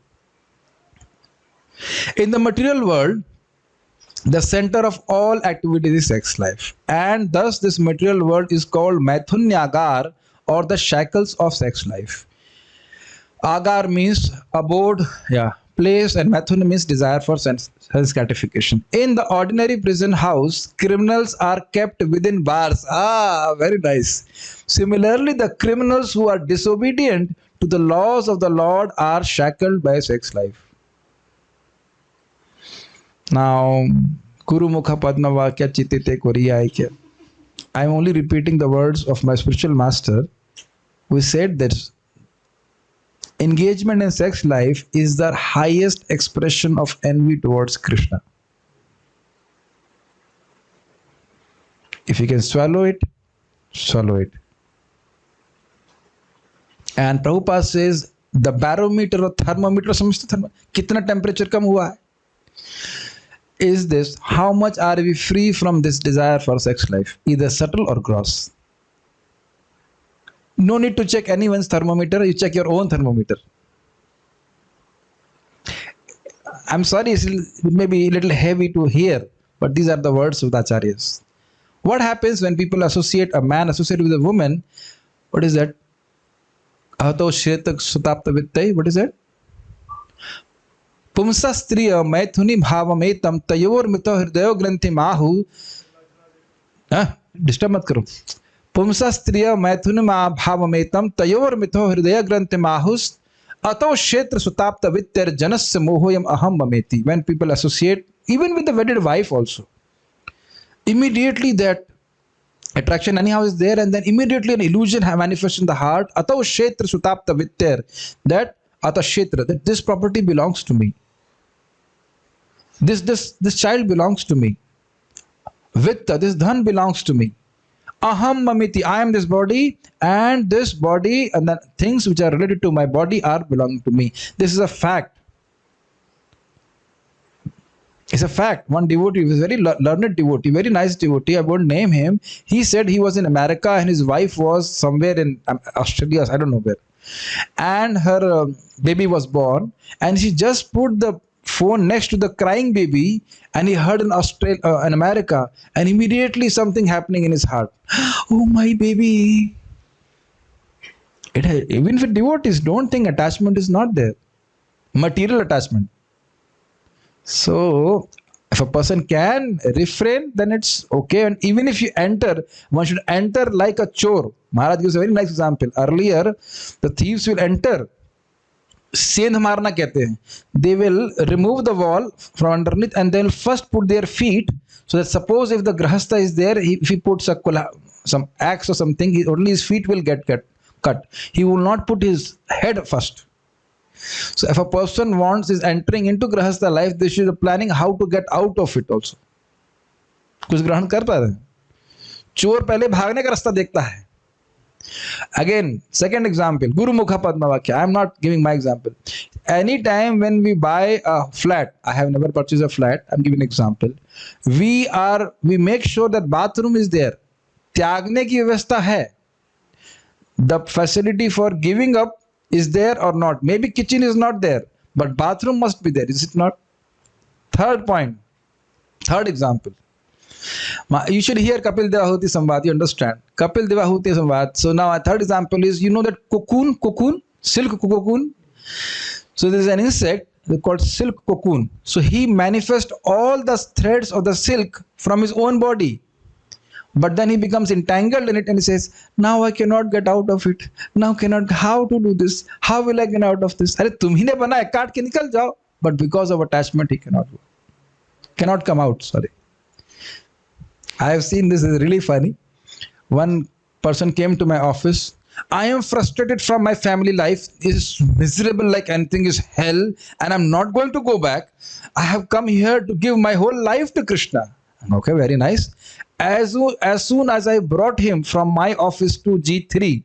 In the material world, the center of all activity is sex life, and thus this material world is called Maithunyagar, or the shackles of sex life. Agar means abode, place, and Maithun means desire for sense gratification. In the ordinary prison house, criminals are kept within bars. Very nice. Similarly, the criminals who are disobedient to the laws of the Lord are shackled by sex life. Now, Guru Mukha Padma Vakya Chitite Koriya Aikya. I am only repeating the words of my spiritual master, who said that engagement in sex life is the highest expression of envy towards Krishna. If you can swallow it, swallow it. And Prabhupada says the barometer or thermometer, kitna temperature kam hua hai, is this: how much are we free from this desire for sex life, either subtle or gross. No need to check anyone's thermometer, you check your own thermometer. I'm sorry, it may be a little heavy to hear, but these are the words of the Acharyas. What happens when people associate a man associated with a woman? What is that? Ahato shetak sutapta vittai. What is that? Pumsa striya maithuni bhavametam tayor mito hridayo granthi mahu. Disturb mat karo. Pumsa striya maithuni bhavametam tayor mito hridaya granthi mahus. Ato kshetra sutapta vittar janasya mohoyam aham mameti. When people associate, even with the wedded wife also, immediately that attraction anyhow is there, and then immediately an illusion manifests in the heart. Ato kshetra sutapta vittar, that ata kshetra, that this property belongs to me. This child belongs to me. Vitta, this dhan belongs to me. Aham mamiti, I am this body, and this body and the things which are related to my body are belonging to me. This is a fact. It's a fact. One devotee, he was a very learned devotee, very nice devotee, I won't name him. He said he was in America and his wife was somewhere in Australia, I don't know where. And her baby was born, and she just put the phone next to the crying baby, and he heard in America, and immediately something happening in his heart. Oh, my baby. Even for devotees, don't think attachment is not there. Material attachment. So, if a person can refrain, then it's okay. And even if you enter, one should enter like a chore. Maharaj gives a very nice example. Earlier, the thieves will enter. Sendh marna kehte hain. They will remove the wall from underneath, and they will first put their feet, so that suppose if the grahastha is there, if he puts some axe or something, only his feet will get cut. He will not put his head first. So if a person is entering into grahastha life, they should be planning how to get out of it also. कुछ ग्रहण कर पा रहे हैं. चोर पहले भागने का रास्ता देखता है. Again, second example, Guru Mukha Padma Vakya. I am not giving my example. Anytime when we buy a flat, I have never purchased a flat, I'm giving an example. We make sure that bathroom is there. त्यागने की व्यवस्था है. The facility for giving up is there or not. Maybe kitchen is not there, but bathroom must be there, is it not? Third point, third example. You should hear Kapil Devahuti Samvad, you understand. Kapil Devahuti Samvad. So now a third example is, you know that cocoon, silk cocoon. So there is an insect called silk cocoon. So he manifests all the threads of the silk from his own body. But then he becomes entangled in it and he says, now I cannot get out of it. How to do this? How will I get out of this? Arey tum hi ne banaya, kaat ke nikal jao. But because of attachment, he cannot come out, sorry. I have seen this is really funny. One person came to my office I am frustrated from my family life, is miserable like anything is hell, and I'm not going to go back. I have come here to give my whole life to Krishna. Okay, very nice. As soon as I brought him from my office to G3,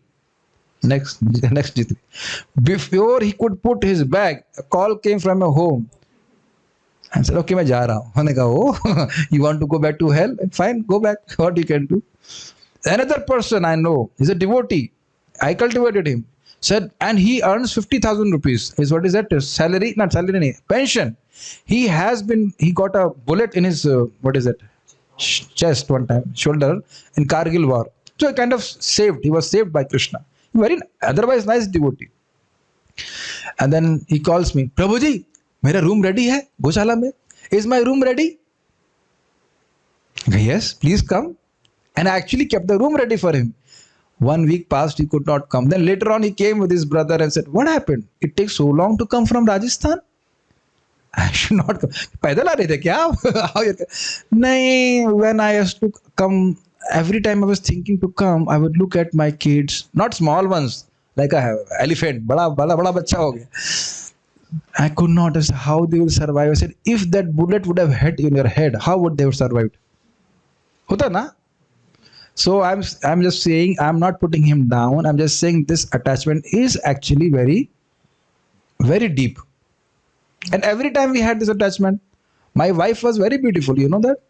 next G3, before he could put his bag, a call came from a home. I said, okay, मैं जा रहा हूँ. मैंने कहा, oh, you want to go back to hell? Fine, go back. What you can do? Another person I know, he's a devotee. I cultivated him. Said, and he earns 50,000 rupees. Is what is that? Salary? Not salary, nahi, pension. He got a bullet in his, what is it? Chest one time, shoulder, in Kargil war. So he kind of saved. He was saved by Krishna. Very otherwise nice devotee. And then he calls me, Prabhuji, मेरा room ready है गौशाला में? Is my room ready? Yes, please come. And I actually kept the room ready for him. 1 week passed, he could not come. Then later on, he came with his brother and said, what happened? It takes so long to come from Rajasthan? I should not come. पैदल आ रहे थे क्या? नहीं, when I used to come, every time I was thinking to come, I would look at my kids, not small ones, like a elephant, बड़ा बच्चा हो गया. I could not understand how they will survive. I said, if that bullet would have hit in your head, how would they have survived? होता ना? So I'm just saying, I'm not putting him down. I'm just saying this attachment is actually very, very deep. And every time we had this attachment, my wife was very beautiful. You know that?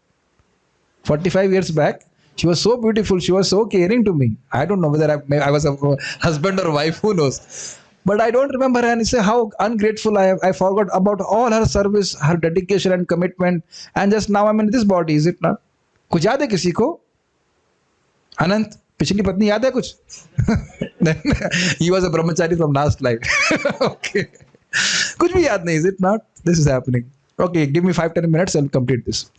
45 years back, she was so beautiful. She was so caring to me. I don't know whether I was a husband or wife. Who knows? But I don't remember and say how ungrateful I am. I forgot about all her service, her dedication and commitment. And just now I'm in this body, is it not? कुछ याद है किसी को? अनंत, पिछली पत्नी याद है कुछ? He was a brahmachari from last life. Okay. कुछ भी याद नहीं, is it not? This is happening. Okay, give me 5-10 minutes, I'll complete this.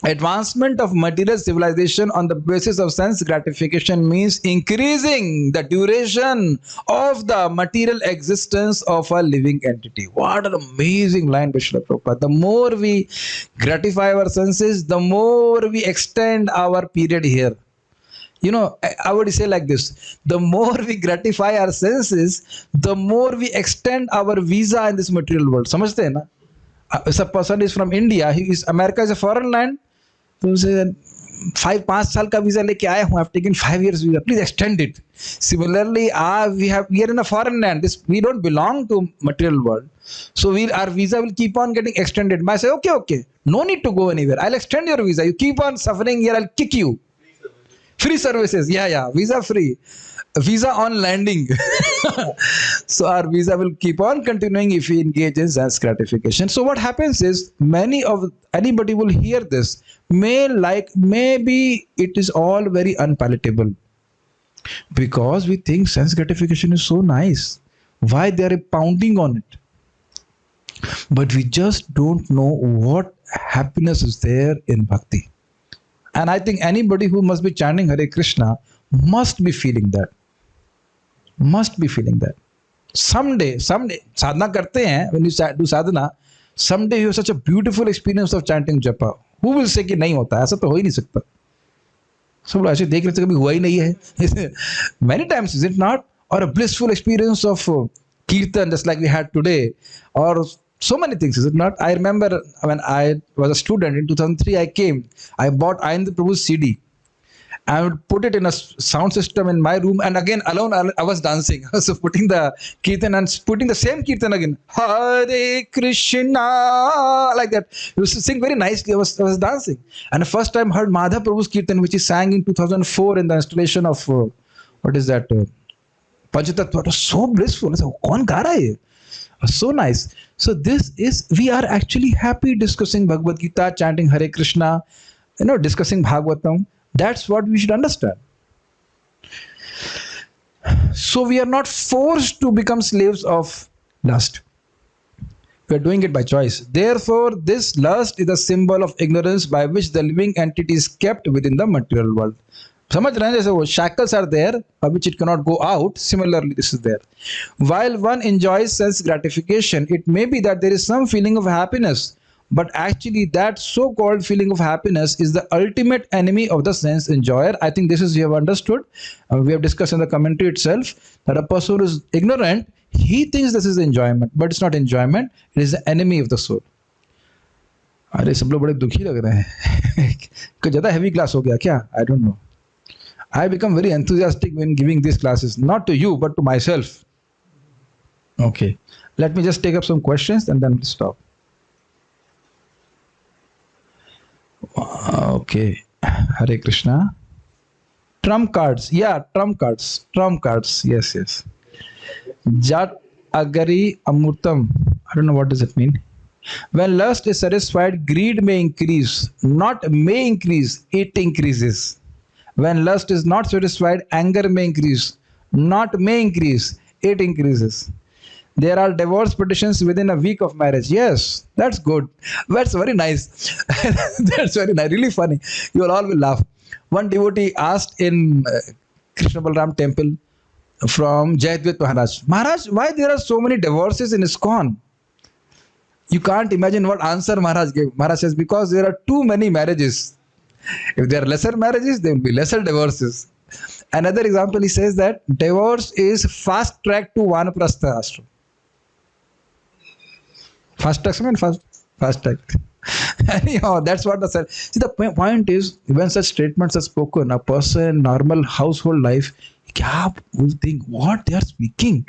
Advancement of material civilization on the basis of sense gratification means increasing the duration of the material existence of a living entity. What an amazing line by Srila Prabhupada. The more we gratify our senses, the more we extend our period here. You know, I would say like this, the more we gratify our senses, the more we extend our visa in this material world. समझते हैं ना? If a person is from India, America is a foreign land, तो उसे 5 साल का visa लेके आया हूँ, I've taken 5 years visa, please extend it. Similarly, we are in a foreign land, we don't belong to material world, so our visa will keep on getting extended. I say, okay, no need to go anywhere, I'll extend your visa, you keep on suffering here, I'll kick you. Free services, yeah, visa free, visa on landing. So our visa will keep on continuing if we engage in sense gratification. So what happens is, anybody will hear this, maybe it is all very unpalatable, because we think sense gratification is so nice. Why they are pounding on it? But we just don't know what happiness is there in bhakti. And I think anybody who must be chanting Hare Krishna must be feeling that. Someday, sadhana karte hain, when you do sadhana, someday you have such a beautiful experience of chanting japa. Who will say कि नहीं होता? ऐसा तो हो ही नहीं सकता. सब लोग ऐसे देख रहे थे, कभी हुआ ही नहीं है. Many times, is it not? Or a blissful experience of kirtan, just like we had today, or so many things, is it not? I remember when I was a student in 2003, I bought Ayendra Prabhu's CD. I would put it in a sound system in my room, and again alone I was dancing. So putting the kirtan and putting the same kirtan again, Hare Krishna, like that. He used to sing very nicely. I was dancing, and the first time I heard Madhav Prabhu's kirtan, which he sang in 2004 in the installation of what is that? Panchatattva. It was so blissful. I said, "Kaun ga raha hai ye?" It was so nice. So we are actually happy discussing Bhagavad Gita, chanting Hare Krishna, discussing Bhagavatam. That's what we should understand. So we are not forced to become slaves of lust. We are doing it by choice. Therefore, this lust is a symbol of ignorance by which the living entity is kept within the material world. समझ रहे हैं, जैसे वो shackles are there by which it cannot go out. Similarly, this is there. While one enjoys sense gratification, it may be that there is some feeling of happiness but actually that so-called feeling of happiness is the ultimate enemy of the sense enjoyer. I think this is you have understood. We have discussed in the commentary itself that a person who is ignorant, he thinks this is enjoyment, but it's not enjoyment. It is the enemy of the soul. अरे सब लोग बड़े दुखी लग रहे हैं कुछ ज़्यादा heavy class हो गया क्या? I don't know. I become very enthusiastic when giving these classes, not to you but to myself. Okay, let me just take up some questions and then we'll stop. Okay, Hare Krishna. Trump cards, yeah, trump cards, yes. Jat agari amurtam, I don't know what does it mean. When lust is satisfied, greed may increase, not may increase, it increases. When lust is not satisfied, anger may increase, not may increase, it increases. There are divorce petitions within a week of marriage. Yes, that's good. That's very nice. That's very nice. Really funny. You all will laugh. One devotee asked in Krishna Balram temple from Jayadvaita Maharaj, Maharaj, why there are so many divorces in ISKCON? You can't imagine what answer Maharaj gave. Maharaj says, because there are too many marriages. If there are lesser marriages, there will be lesser divorces. Another example, he says that divorce is fast track to Vanaprastha ashram. Fast track. Anyhow, that's what the see. The point is, when such statements are spoken, a person, normal household life, will think, what they are speaking,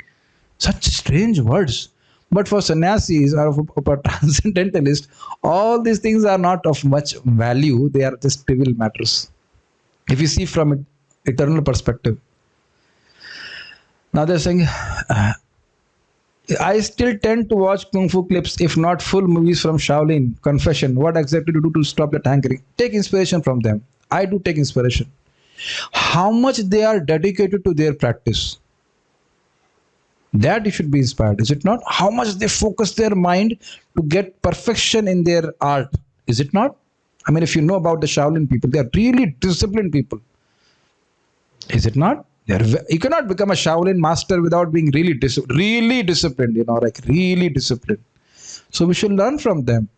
such strange words. But for sannyasis or for transcendentalists, all these things are not of much value. They are just trivial matters. If you see from an eternal perspective. Now they're saying, I still tend to watch Kung Fu clips, if not full movies from Shaolin. Confession, what exactly to do to stop that hankering? Take inspiration from them. I do take inspiration. How much they are dedicated to their practice. That you should be inspired, is it not? How much they focus their mind to get perfection in their art, is it not? I mean, if you know about the Shaolin people, they are really disciplined people. Is it not? You cannot become a Shaolin master without being really disciplined, really disciplined. So we should learn from them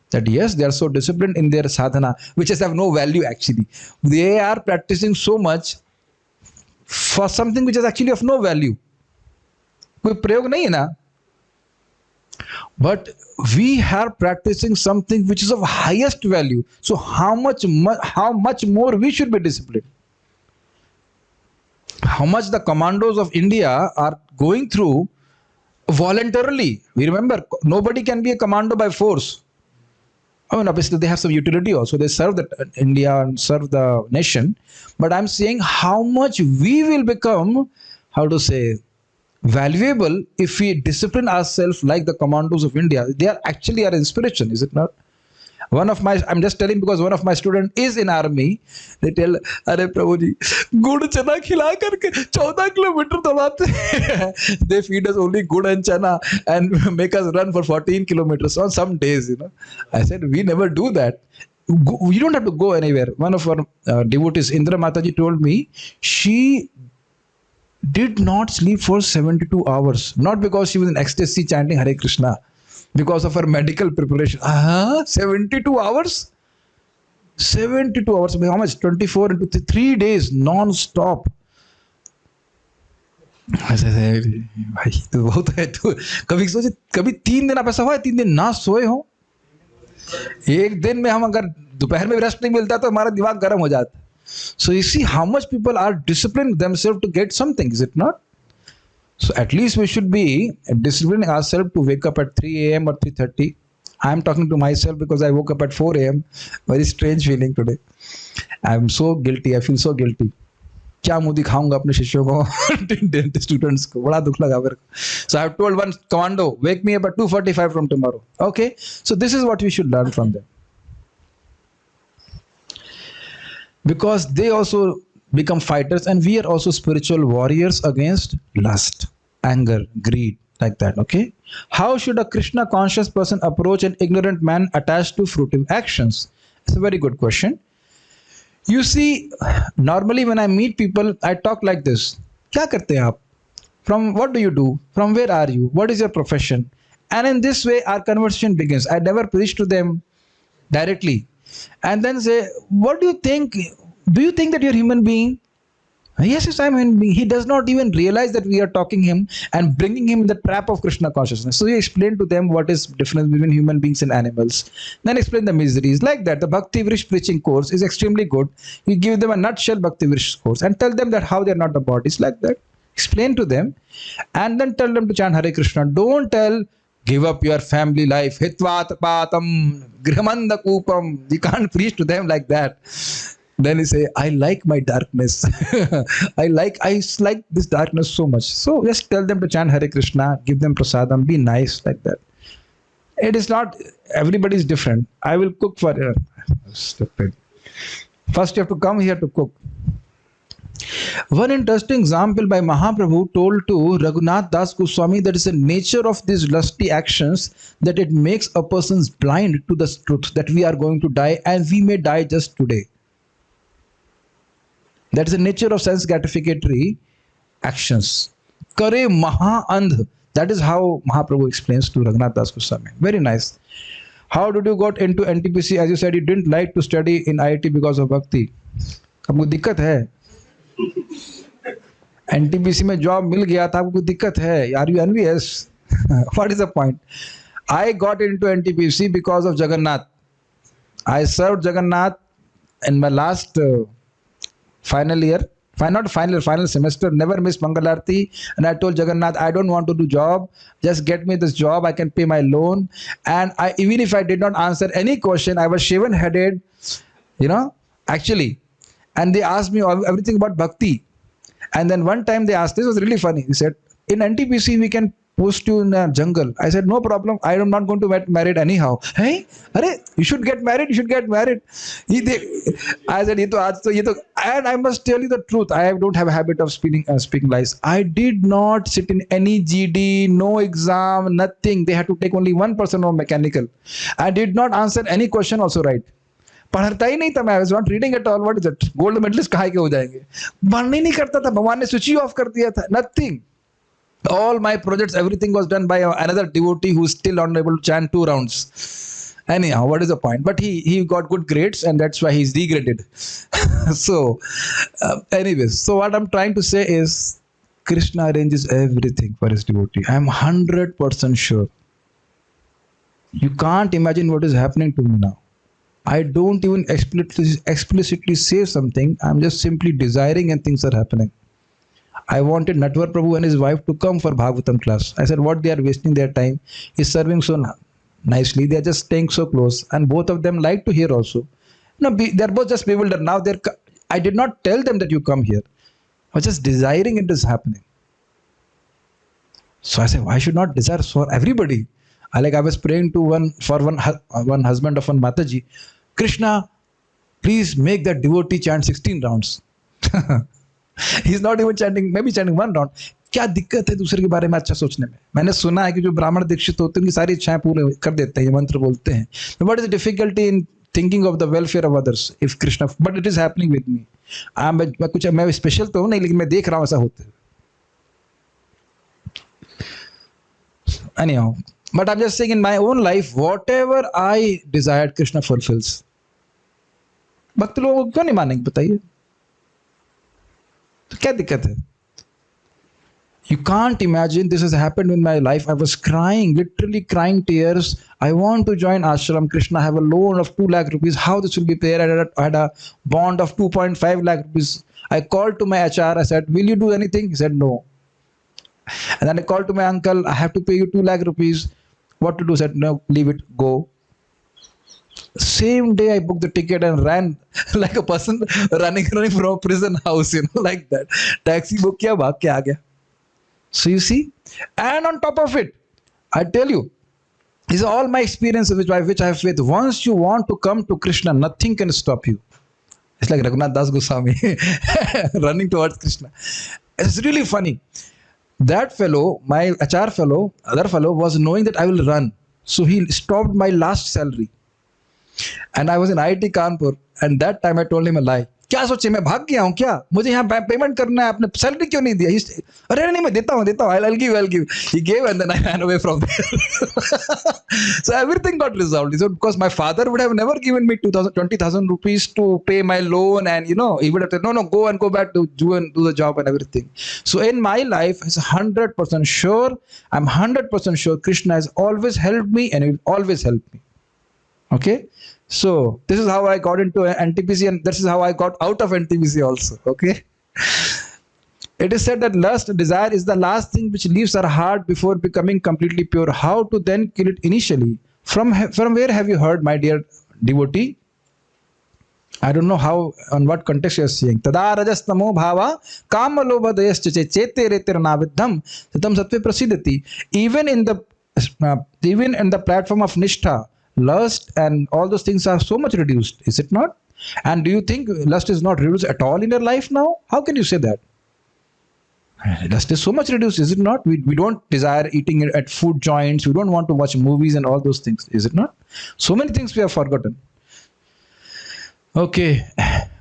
that yes, they are so disciplined in their sadhana, which has have no value actually. They are practicing so much for something which is actually of no value. कोई प्रयोग नहीं है ना, but we are practicing something which is of highest value. So how much more we should be disciplined? How much the commandos of India are going through voluntarily. We remember, nobody can be a commando by force. I mean, obviously they have some utility also. They serve India and serve the nation. But I'm saying how much we will become, how to say, valuable if we discipline ourselves like the commandos of India. They are actually our inspiration, is it not? I'm just telling because one of my students is in army. They tell, "Arey Prabhuji, good chana khila karke 14 kilometer dawate." They feed us only good and chana and make us run for 14 kilometers on some days. I said, we never do that. You don't have to go anywhere. One of our devotees, Indra Mataji, told me she did not sleep for 72 hours. Not because she was in ecstasy chanting Hare Krishna, because of her medical preparation. 72 hours? 72 hours. How much? 24 into 3 days non-stop. भाई तो बहुत है. तो कभी सोचे कभी 3 दिन आप ऐसा हुआ है 3 दिन ना सोए हो? एक दिन में हम अगर दोपहर में रेस्ट नहीं मिलता तो हमारा दिमाग गर्म हो जाता. So you see how much people are disciplined themselves to get something, is it not? So at least we should be disciplining ourselves to wake up at 3 a.m. or 3:30. I am talking to myself because I woke up at 4 a.m. Very strange feeling today. I am so guilty. I feel so guilty. क्या मुंह दिखाऊंगा अपने शिष्यों को, students को, बड़ा दुख लगा मेरे को. So I have told one commando, wake me up at 2:45 from tomorrow. Okay, so this is what we should learn from them. Because they also become fighters and we are also spiritual warriors against lust, anger, greed, like that. Okay, how should a Krishna conscious person approach an ignorant man attached to fruitive actions? It's a very good question. You see, normally when I meet people, I talk like this. क्या करते हैं आप? From what do you do? From where are you? What is your profession? And in this way, our conversation begins. I never preach to them directly. And then say, what do you think? Do you think that you're a human being? Yes, yes, I'm a human being. He does not even realize that we are talking him and bringing him in the trap of Krishna consciousness. So he explained to them what is difference between human beings and animals. Then explain the miseries. Like that, the Bhakti Vrish preaching course is extremely good. You give them a nutshell Bhakti Vrish course and tell them that how they are not the bodies, like that. Explain to them and then tell them to chant Hare Krishna. Don't tell, give up your family life. Hitvat patam grihamanda kupam. You can't preach to them like that. Then he say, I like my darkness. I like this darkness so much. So just tell them to chant Hare Krishna, give them prasadam, be nice like that. It is not, everybody is different. I will cook for you. Stupid. First you have to come here to cook. One interesting example by Mahaprabhu told to Raghunath Das Goswami that is the nature of these lusty actions, that it makes a person blind to the truth that we are going to die and we may die just today. That is the nature of sense gratificatory actions. Kare maha andh. That is how Mahaprabhu explains to Raghunath Das Goswami. Very nice. How did you got into NTPC? As you said, you didn't like to study in IIT because of bhakti. आपको दिक्कत है? NTPC में job मिल गया था, आपको दिक्कत है? Are you envious? What is the point? I got into NTPC because of Jagannath. I served Jagannath in my last final semester, never missed Mangalarti, and I told Jagannath, I don't want to do job, just get me this job, I can pay my loan. And even if I did not answer any question, I was shaven headed, actually. And they asked me everything about bhakti. And then one time they asked, this was really funny, he said, in NTPC we can post you in a jungle. I said, no problem, I am not going to get married anyhow. Hey, you should get married, I said, and I must tell you the truth, I don't have a habit of speaking lies. I did not sit in any GD, no exam, nothing. They had to take only one person of mechanical. I did not answer any question also right. पढ़ता ही नहीं था मैं, I was not reading at all. What is it? Gold medalist कहाँ के हो जाएंगे? पढ़ने नहीं करता था, भगवान ने switch off कर दिया था. Nothing. All my projects, everything was done by another devotee who is still unable to chant 2 rounds. Anyhow, what is the point? But he got good grades and that's why he's degraded. So, anyways, so what I'm trying to say is Krishna arranges everything for his devotee. I'm 100% sure. You can't imagine what is happening to me now. I don't even explicitly say something. I'm just simply desiring and things are happening. I wanted Natwar Prabhu and his wife to come for Bhagavatam class. I said, what they are wasting their time is serving so nicely. They are just staying so close. And both of them like to hear also. They're both just bewildered. Now I did not tell them that you come here. I was just desiring it is happening. So I said, why should not desire for everybody? I was praying to one husband of one Mataji, Krishna, please make that devotee chant 16 rounds. He's not even chanting, maybe chanting 1 round. क्या दिक्कत है दूसरे के बारे में अच्छा सोचने में? मैंने सुना है कि जो ब्राह्मण दीक्षित होते हैं उनकी सारी इच्छाएं पूरे कर देते हैं, ये मंत्र बोलते हैं. What is the difficulty in thinking of the welfare of others if Krishna? But it is happening with me. मैं स्पेशल तो हूँ नहीं, लेकिन मैं देख रहा हूँ ऐसा होता है. Anyhow. But I'm just saying in my own life, whatever I desired, Krishna fulfills. भक्त लोग क्यों नहीं मानेंगे बताइए? तो क्या दिक्कत है? You can't imagine this has happened in my life. I was crying, literally crying tears. I want to join ashram. Krishna, have a loan of 2 lakh rupees. How this will be paid? I had a bond of 2.5 lakh rupees. I called to my HR. I said, will you do anything? He said, no. And then I called to my uncle. I have to pay you 2 lakh rupees. What to do? Said, no, leave it, go. Same day I booked the ticket and ran like a person running from a prison house, like that. Taxi book kiya, bhag ke aa gaya. So you see, and on top of it, I tell you, these are all my experiences which I have faith. Once you want to come to Krishna, nothing can stop you. It's like Raghunath Das Goswami running towards Krishna. It's really funny. That fellow, my HR fellow, other fellow was knowing that I will run. So he stopped my last salary. And I was in IIT Kanpur. And that time I told him a lie. क्या सोचे मैं भाग गया हूँ क्या, मुझे यहाँ payment करना है, आपने सैलरी क्यों नहीं दिया? अरे नहीं मैं देता हूँ I'll give. He gave and then I ran away from there. So everything got resolved. So because my father would have never given me 20,000 rupees to pay my loan, and he would have said no, go back to do the job and everything. So in my life, it's 100% sure. I'm 100% sure Krishna has always helped me and he will always help me. Okay. So this is how I got into NTPC, and this is how I got out of NTPC also. Okay. It is said that lust, desire, is the last thing which leaves our heart before becoming completely pure. How to then kill it initially? From where have you heard, my dear devotee? I don't know how, on what context you are saying. Tada rajastamo bhava kama lobha dayascha chete retir navidham sitam satve prasidati. Even in the platform of nishtha, lust and all those things are so much reduced, is it not? And do you think lust is not reduced at all in your life now? How can you say that? Lust is so much reduced, is it not? We don't desire eating at food joints. We don't want to watch movies and all those things, is it not? So many things we have forgotten. Okay.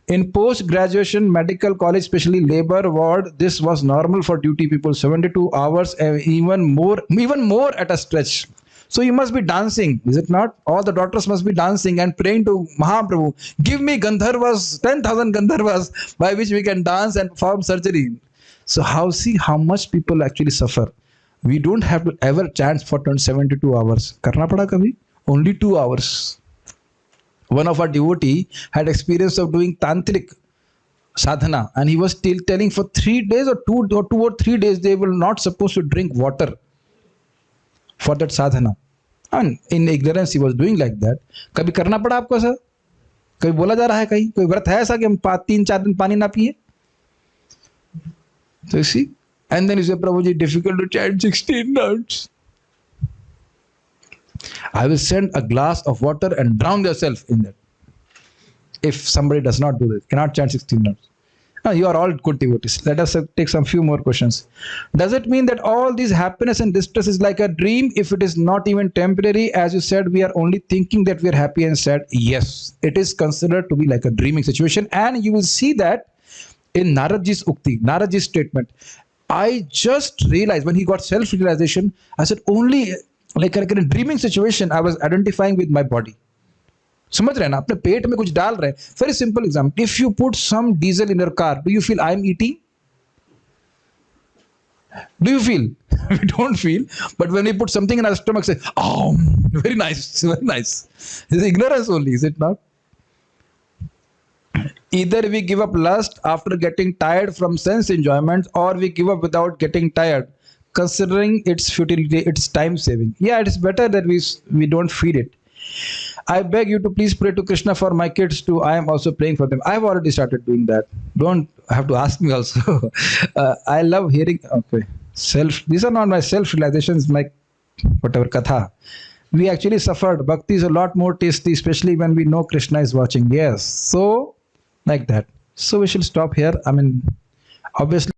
In post-graduation medical college, especially labor ward, this was normal for duty people. 72 hours, even more at a stretch. So you must be dancing, is it not? All the doctors must be dancing and praying to Mahaprabhu, give me Gandharvas, 10,000 Gandharvas by which we can dance and perform surgery. So see how much people actually suffer. We don't have to ever chant for 72 hours. Karna pada kabhi? Only 2 hours. One of our devotee had experience of doing tantric sadhana, and he was still telling for 3 days or 2 or 3 days they were not supposed to drink water for that sadhana. And in ignorance he was doing like that. कभी करना पड़ा आपको ऐसा? कभी बोला जा रहा है कहीं? कोई व्रत है ऐसा कि हम 3-4 दिन पानी ना पिए? So you see, and then you say, Prabhuji, difficult to chant 16 rounds. I will send a glass of water and drown yourself in that. If somebody does not do this, cannot chant 16 rounds. Now, you are all good devotees. Let us take some few more questions. Does it mean that all this happiness and distress is like a dream if it is not even temporary? As you said, we are only thinking that we are happy and sad. Yes, it is considered to be like a dreaming situation. And you will see that in Naradji's Ukti, Naradji's statement. I just realized when he got self-realization, I said only like in a dreaming situation, I was identifying with my body. समझ रहे हैं ना, अपने पेट में कुछ डाल रहे हैं. Very simple example. If you put some diesel in your car, do you feel I am eating? Do you feel? We don't feel. But when we put something in our stomach, say, oh, very nice, very nice. It's ignorance only, is it not? Either we give up lust after getting tired from sense enjoyment, or we give up without getting tired, considering its futility, its time saving. Yeah, it is better that we don't feed it. I beg you to please pray to Krishna for my kids too. I am also praying for them. I have already started doing that. Don't have to ask me also. I love hearing. Okay, these are not my self-realizations, my whatever katha. We actually suffered. Bhakti is a lot more tasty, especially when we know Krishna is watching. Yes, so like that. So we should stop here. I mean, obviously.